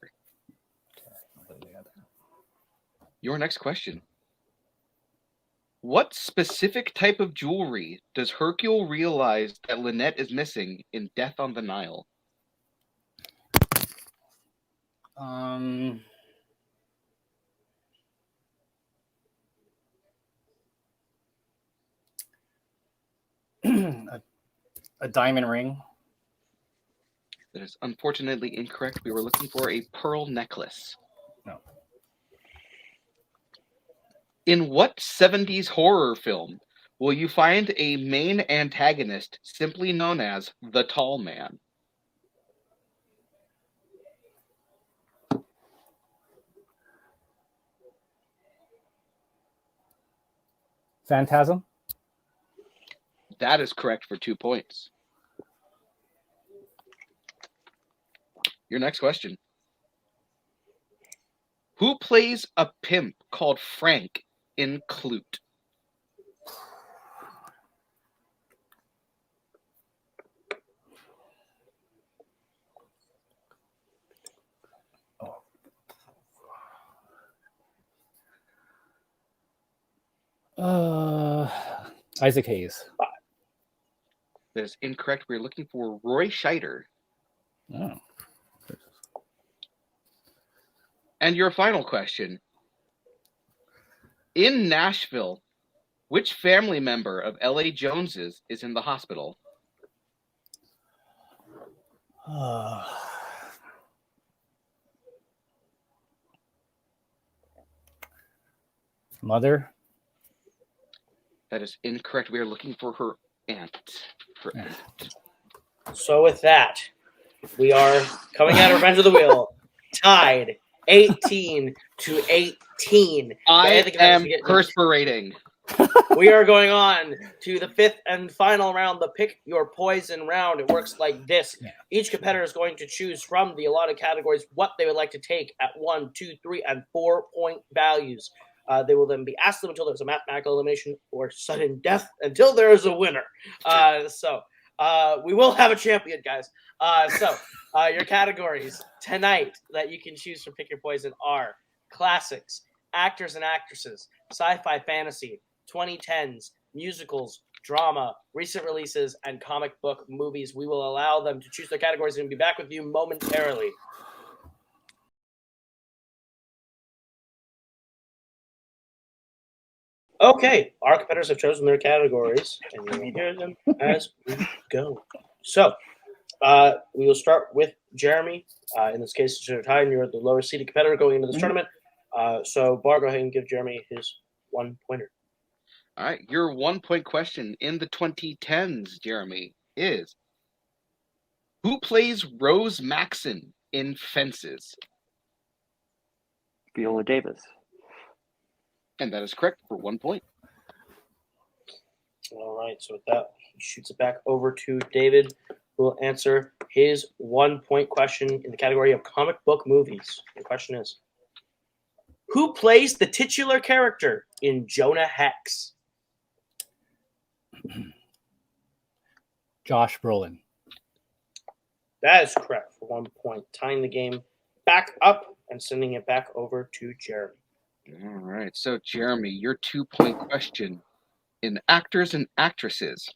Your next question. What specific type of jewelry does Hercule realize that Lynette is missing in Death on the Nile? A diamond ring. That is unfortunately incorrect. We were looking for a pearl necklace. No. In what 70s horror film will you find a main antagonist simply known as the Tall Man? Phantasm. That is correct for 2 points. Your next question. Who plays a pimp called Frank in Clute? Isaac Hayes. That is incorrect. We're looking for Roy Scheider. Oh. And your final question. In Nashville, which family member of L.A. Jones's is in the hospital? Mother. That is incorrect. We are looking for her aunt. So with that, we are coming at Revenge of the Wheel, tied 18 to 18. I am perspirating. We are going on to the fifth and final round, the Pick Your Poison round. It works like this. Each competitor is going to choose from the allotted categories what they would like to take at 1, 2, 3, and 4 point values. They will then be asked them until there's a mathematical elimination or sudden death until there is a winner. So we will have a champion, guys. Your categories tonight that you can choose from Pick Your Poison are classics, actors and actresses, sci-fi fantasy, 2010s, musicals, drama, recent releases, and comic book movies. We will allow them to choose their categories and be back with you momentarily. Okay, our competitors have chosen their categories, and you will hear them as we go. So, we will start with Jeremy. In this case, it's your time. You're the lower seeded competitor going into this tournament. So, Bar, go ahead and give Jeremy his 1 pointer. All right, your 1 point question in the 2010s, Jeremy, is who plays Rose Maxon in Fences? Viola Davis. And that is correct for 1 point. All right, so with that, he shoots it back over to David, who will answer his 1 point question in the category of comic book movies. The question is, who plays the titular character in Jonah Hex? Josh Brolin. That is correct for 1 point, tying the game back up and sending it back over to Jeremy. All right, so Jeremy, your 2 point question in actors and actresses.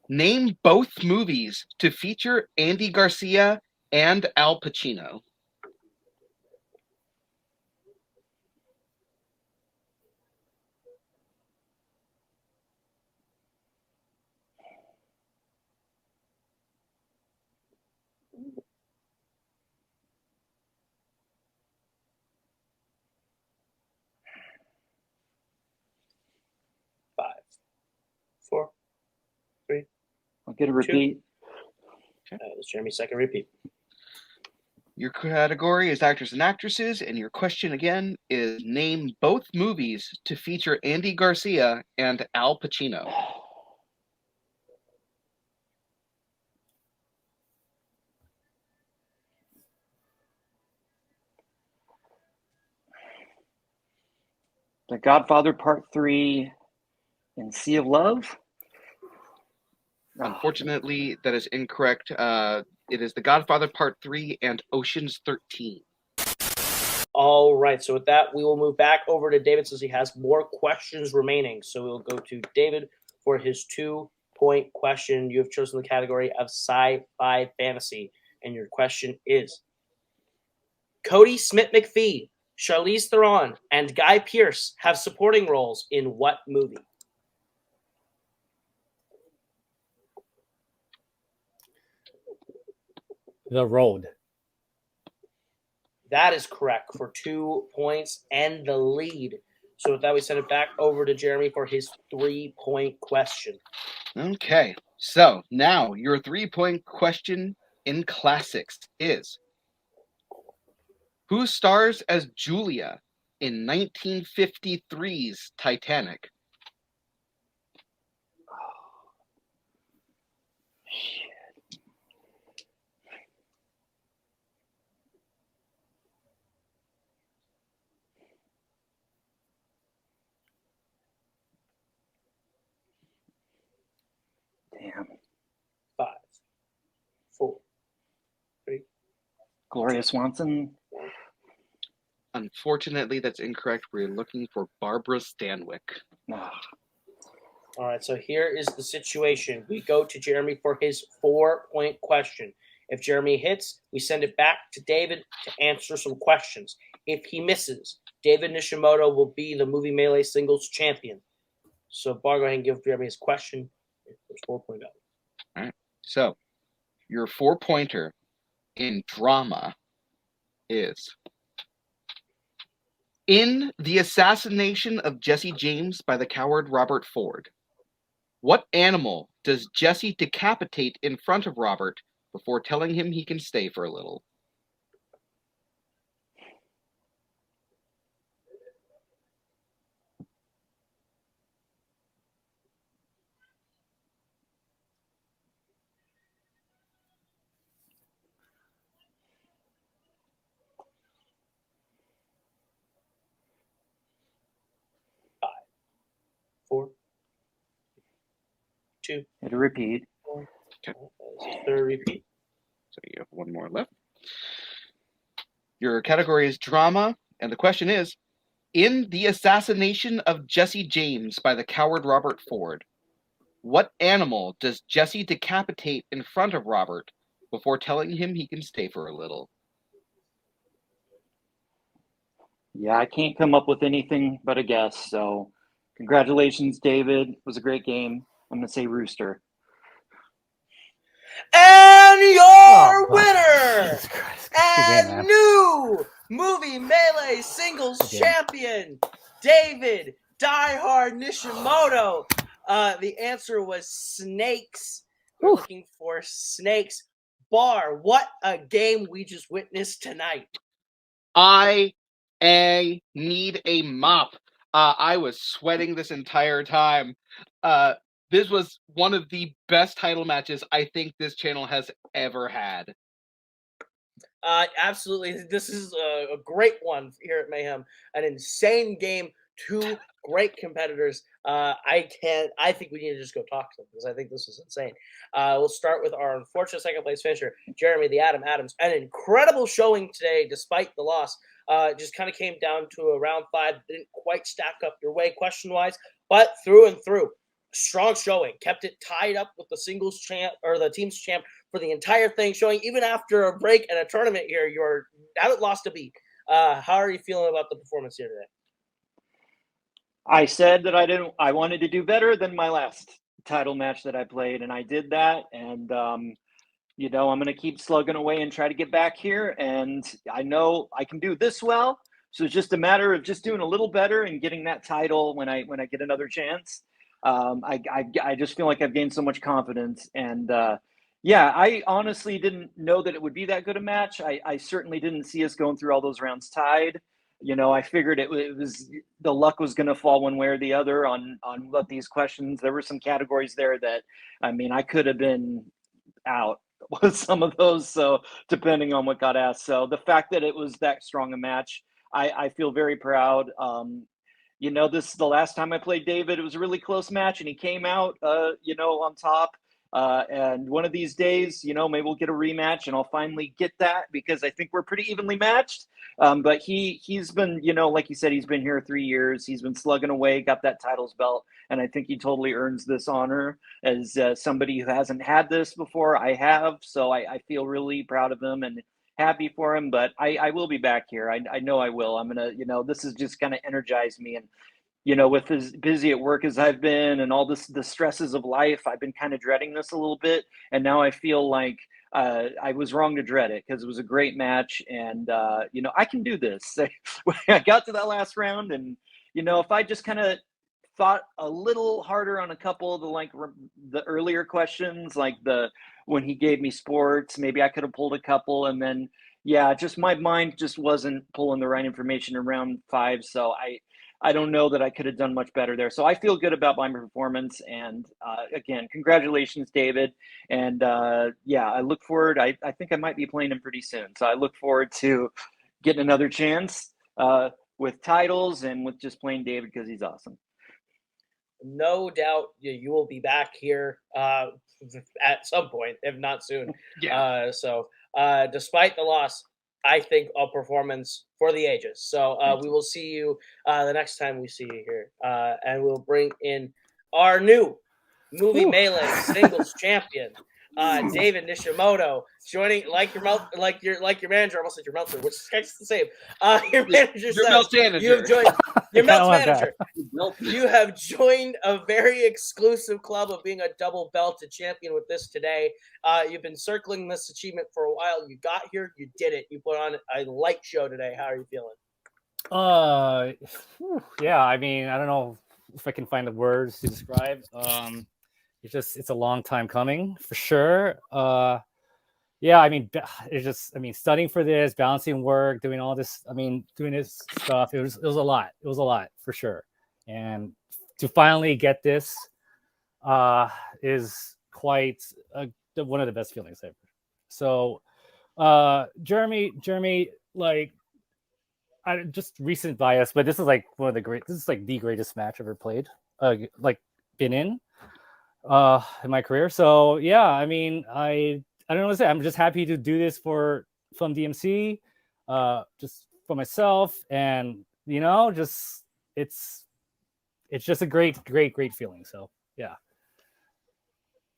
Name both movies to feature Andy Garcia and Al Pacino. I'll get a repeat. It's Jeremy's second repeat. Your category is actors and actresses, and your question again is name both movies to feature Andy Garcia and Al Pacino. The Godfather Part 3 and Sea of Love? Unfortunately, that is incorrect. It is The Godfather Part 3 and Ocean's 13. All right. So with that, we will move back over to David since he has more questions remaining. So we'll go to David for his 2-point question. You have chosen the category of sci-fi fantasy. And your question is, Cody Smith-McPhee, Charlize Theron, and Guy Pearce have supporting roles in what movie? The Road. That is correct for 2 points and the lead. So with that, we send it back over to Jeremy for his 3-point question. Okay, so now your 3-point question in classics is, who stars as Julia in 1953's Titanic? Damn. 5, 4, 3. Gloria Swanson? Unfortunately, that's incorrect. We're looking for Barbara Stanwyck. All right, so here is the situation. We go to Jeremy for his 4-point question. If Jeremy hits, we send it back to David to answer some questions. If he misses, David Nishimoto will be the Movie Melee Singles Champion. So, Bar, go ahead and give Jeremy his question. There's 4-point value. All right. So, your 4-pointer in drama is, in the assassination of Jesse James by the coward Robert Ford, what animal does Jesse decapitate in front of Robert before telling him he can stay for a little? Four, 2. Hit a repeat. 4. Third repeat. So you have one more left. Your category is drama, and the question is, in the assassination of Jesse James by the coward Robert Ford, what animal does Jesse decapitate in front of Robert before telling him he can stay for a little? Yeah, I can't come up with anything but a guess, so congratulations, David. It was a great game. I'm going to say rooster. And your winner and new Movie Melee Singles Champion, David Diehard Nishimoto. The answer was snakes. We're looking for snakes. Bar, what a game we just witnessed tonight. I need a mop. I was sweating this entire time. This was one of the best title matches I think this channel has ever had. Absolutely. This is a great one here at Mayhem. An insane game. 2 great competitors. I think we need to just go talk to them because I think this is insane. We'll start with our unfortunate second place finisher, Jeremy the Atom Adams. An incredible showing today despite the loss. Just kind of came down to a round 5. Didn't quite stack up your way question-wise, but through and through. Strong showing. Kept it tied up with the singles champ or the team's champ for the entire thing, showing even after a break and a tournament here, you haven't lost a beat. How are you feeling about the performance here today? I said that I wanted to do better than my last title match that I played, and I did that. And I'm going to keep slugging away and try to get back here. And I know I can do this well, so it's just a matter of just doing a little better and getting that title when I get another chance. I just feel like I've gained so much confidence, and yeah, I honestly didn't know that it would be that good a match. I certainly didn't see us going through all those rounds tied. I figured it was the luck was going to fall one way or the other on what these questions. There were some categories there that, I could have been out with some of those. So depending on what got asked. So the fact that it was that strong a match, I feel very proud. This is the last time I played David. It was a really close match, and he came out, on top. And one of these days, maybe we'll get a rematch, and I'll finally get that because I think we're pretty evenly matched. But he's been, like you said, he's been here 3 years. He's been slugging away, got that titles belt, and I think he totally earns this honor as somebody who hasn't had this before. I have, so I feel really proud of him and happy for him. But I will be back here. I know I will. I'm gonna, this is just kind of energized me, and with as busy at work as I've been and all the stresses of life, I've been kind of dreading this a little bit. And now I feel like I was wrong to dread it because it was a great match. And, I can do this. I got to that last round, and, if I just kind of thought a little harder on a couple of the earlier questions, like when he gave me sports, maybe I could have pulled a couple. And then, yeah, just my mind just wasn't pulling the right information in round 5. So I don't know that I could have done much better there. So I feel good about my performance. And again, congratulations, David. And I look forward. I think I might be playing him pretty soon. So I look forward to getting another chance with titles and with just playing David because he's awesome. No doubt you will be back here at some point, if not soon. Yeah. So despite the loss, I think a performance for the ages. So we will see you the next time we see you here. And we'll bring in our new Movie Melee singles champion, David Nishimoto, joining like your manager, almost like your melter, which is kind of the same. Your manager says you have joined your melt manager. You have joined a very exclusive club of being a double belted champion with this today. You've been circling this achievement for a while. You got here, you did it. You put on a light show today. How are you feeling? Yeah, I don't know if I can find the words to describe. It's a long time coming for sure. It's just, studying for this, balancing work, doing all this, doing this stuff. It was a lot. It was a lot for sure. And to finally get this is quite one of the best feelings ever. So, Jeremy, I just recent bias, but this is like this is like the greatest match I've ever played, been in my career. So yeah, I don't know what to say. I'm just happy to do this from DMC, just for myself, and just it's just a great feeling. So yeah,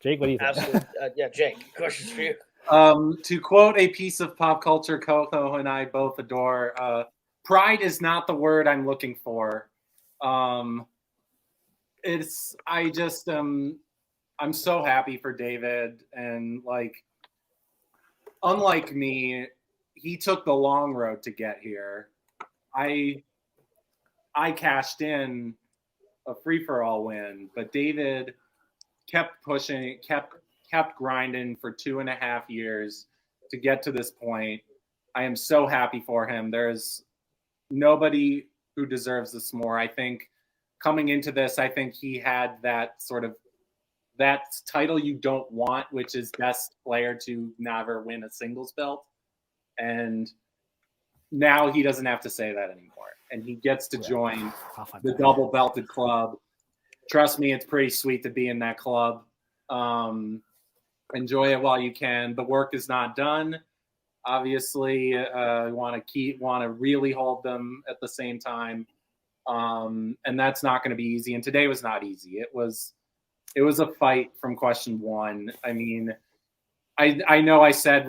Jake, what do you think? Absolutely, yeah, Jake. Questions for you. To quote a piece of pop culture Coco and I both adore, pride is not the word I'm looking for. I'm so happy for David, and unlike me, he took the long road to get here. I cashed in a free-for-all win, but David kept pushing, kept grinding for 2.5 years to get to this point. I am so happy for him. There's nobody who deserves this more. I think coming into this, I think he had that title you don't want, which is best player to never win a singles belt. And now he doesn't have to say that anymore. And he gets to join the double belted club. Trust me, it's pretty sweet to be in that club. Enjoy it while you can. The work is not done. Obviously, want to really hold them at the same time. And that's not going to be easy. And today was not easy. It was a fight from question one. I know I said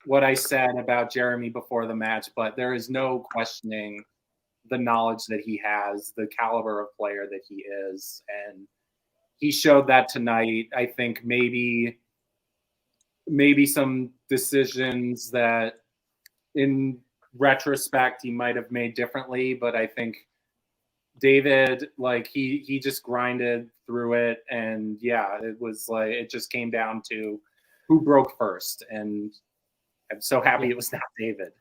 what I said about Jeremy before the match, but there is no questioning the knowledge that he has, the caliber of player that he is. And he showed that tonight. I think maybe some decisions that in retrospect he might have made differently, but I think David, like he just grinded through it, and yeah, it was like it just came down to who broke first, and I'm so happy it was not David.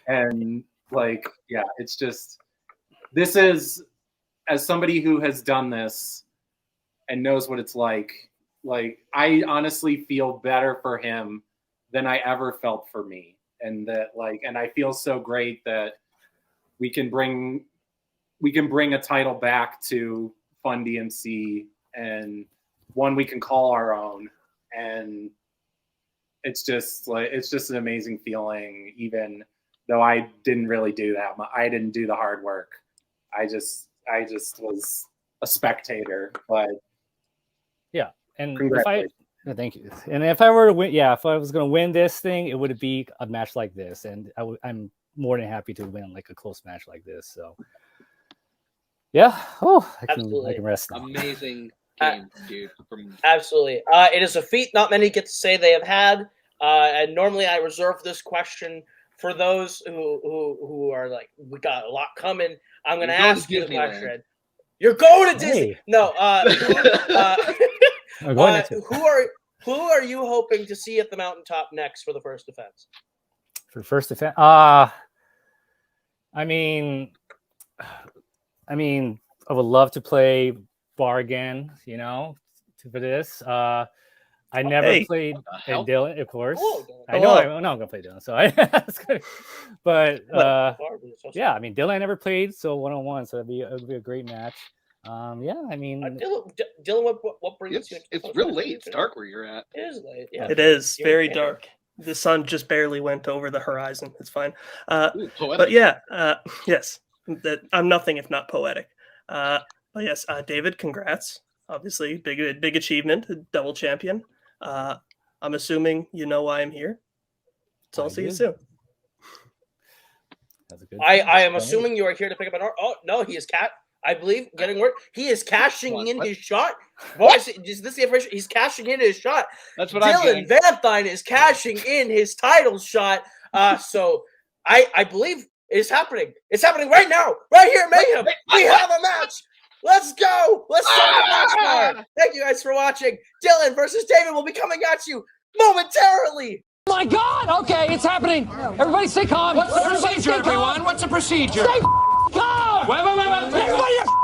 And like, yeah, it's just this is, as somebody who has done this and knows what it's like I honestly feel better for him than I ever felt for me, and that and I feel so great that we can bring a title back to Fun DMC, and one we can call our own, and it's just an amazing feeling, even though I didn't really do that. I didn't do the hard work. I just was a spectator, but yeah. And thank you. And if I were to win, if I was going to win this thing, it would be a match like this, and I'm more than happy to win like a close match like this. So yeah, I can rest now. Amazing game, dude. Absolutely. It is a feat not many get to say they have had. And normally I reserve this question for those who are like, we got a lot coming. I'm going to ask you the question. You're going to Disney. No. Who are you hoping to see at the mountaintop next for the first defense? For first defense, I would love to play Bar again, for this. I never played Dylan, of course. I know I'm going to play Dylan, so but yeah, Dylan I never played, so 1-on-1, so it would be a great match. Dylan, what brings you? It's real late. It's dark where you're at. It is late. Yeah, it is very dark. The sun just barely went over the horizon. It's fine. But yeah, yes, that I'm nothing if not poetic. But yes, David, congrats. Obviously, big achievement, double champion. I'm assuming you know why I'm here. So I'll see you soon. I am assuming you are here to pick up an. Oh no, he is I believe getting word he is cashing in his shot. Is this the information? He's cashing in his shot. That's what Dylan Van Thine is cashing in his title shot. So I believe it's happening. It's happening right now, right here, Mayhem. We have a match. Let's go. Let's start the match card. Thank you guys for watching. Dylan versus David will be coming at you momentarily. Oh my God! Okay, it's happening. Everybody stay calm. What's the procedure, everyone? What's the procedure? Stay calm. Wait. Everybody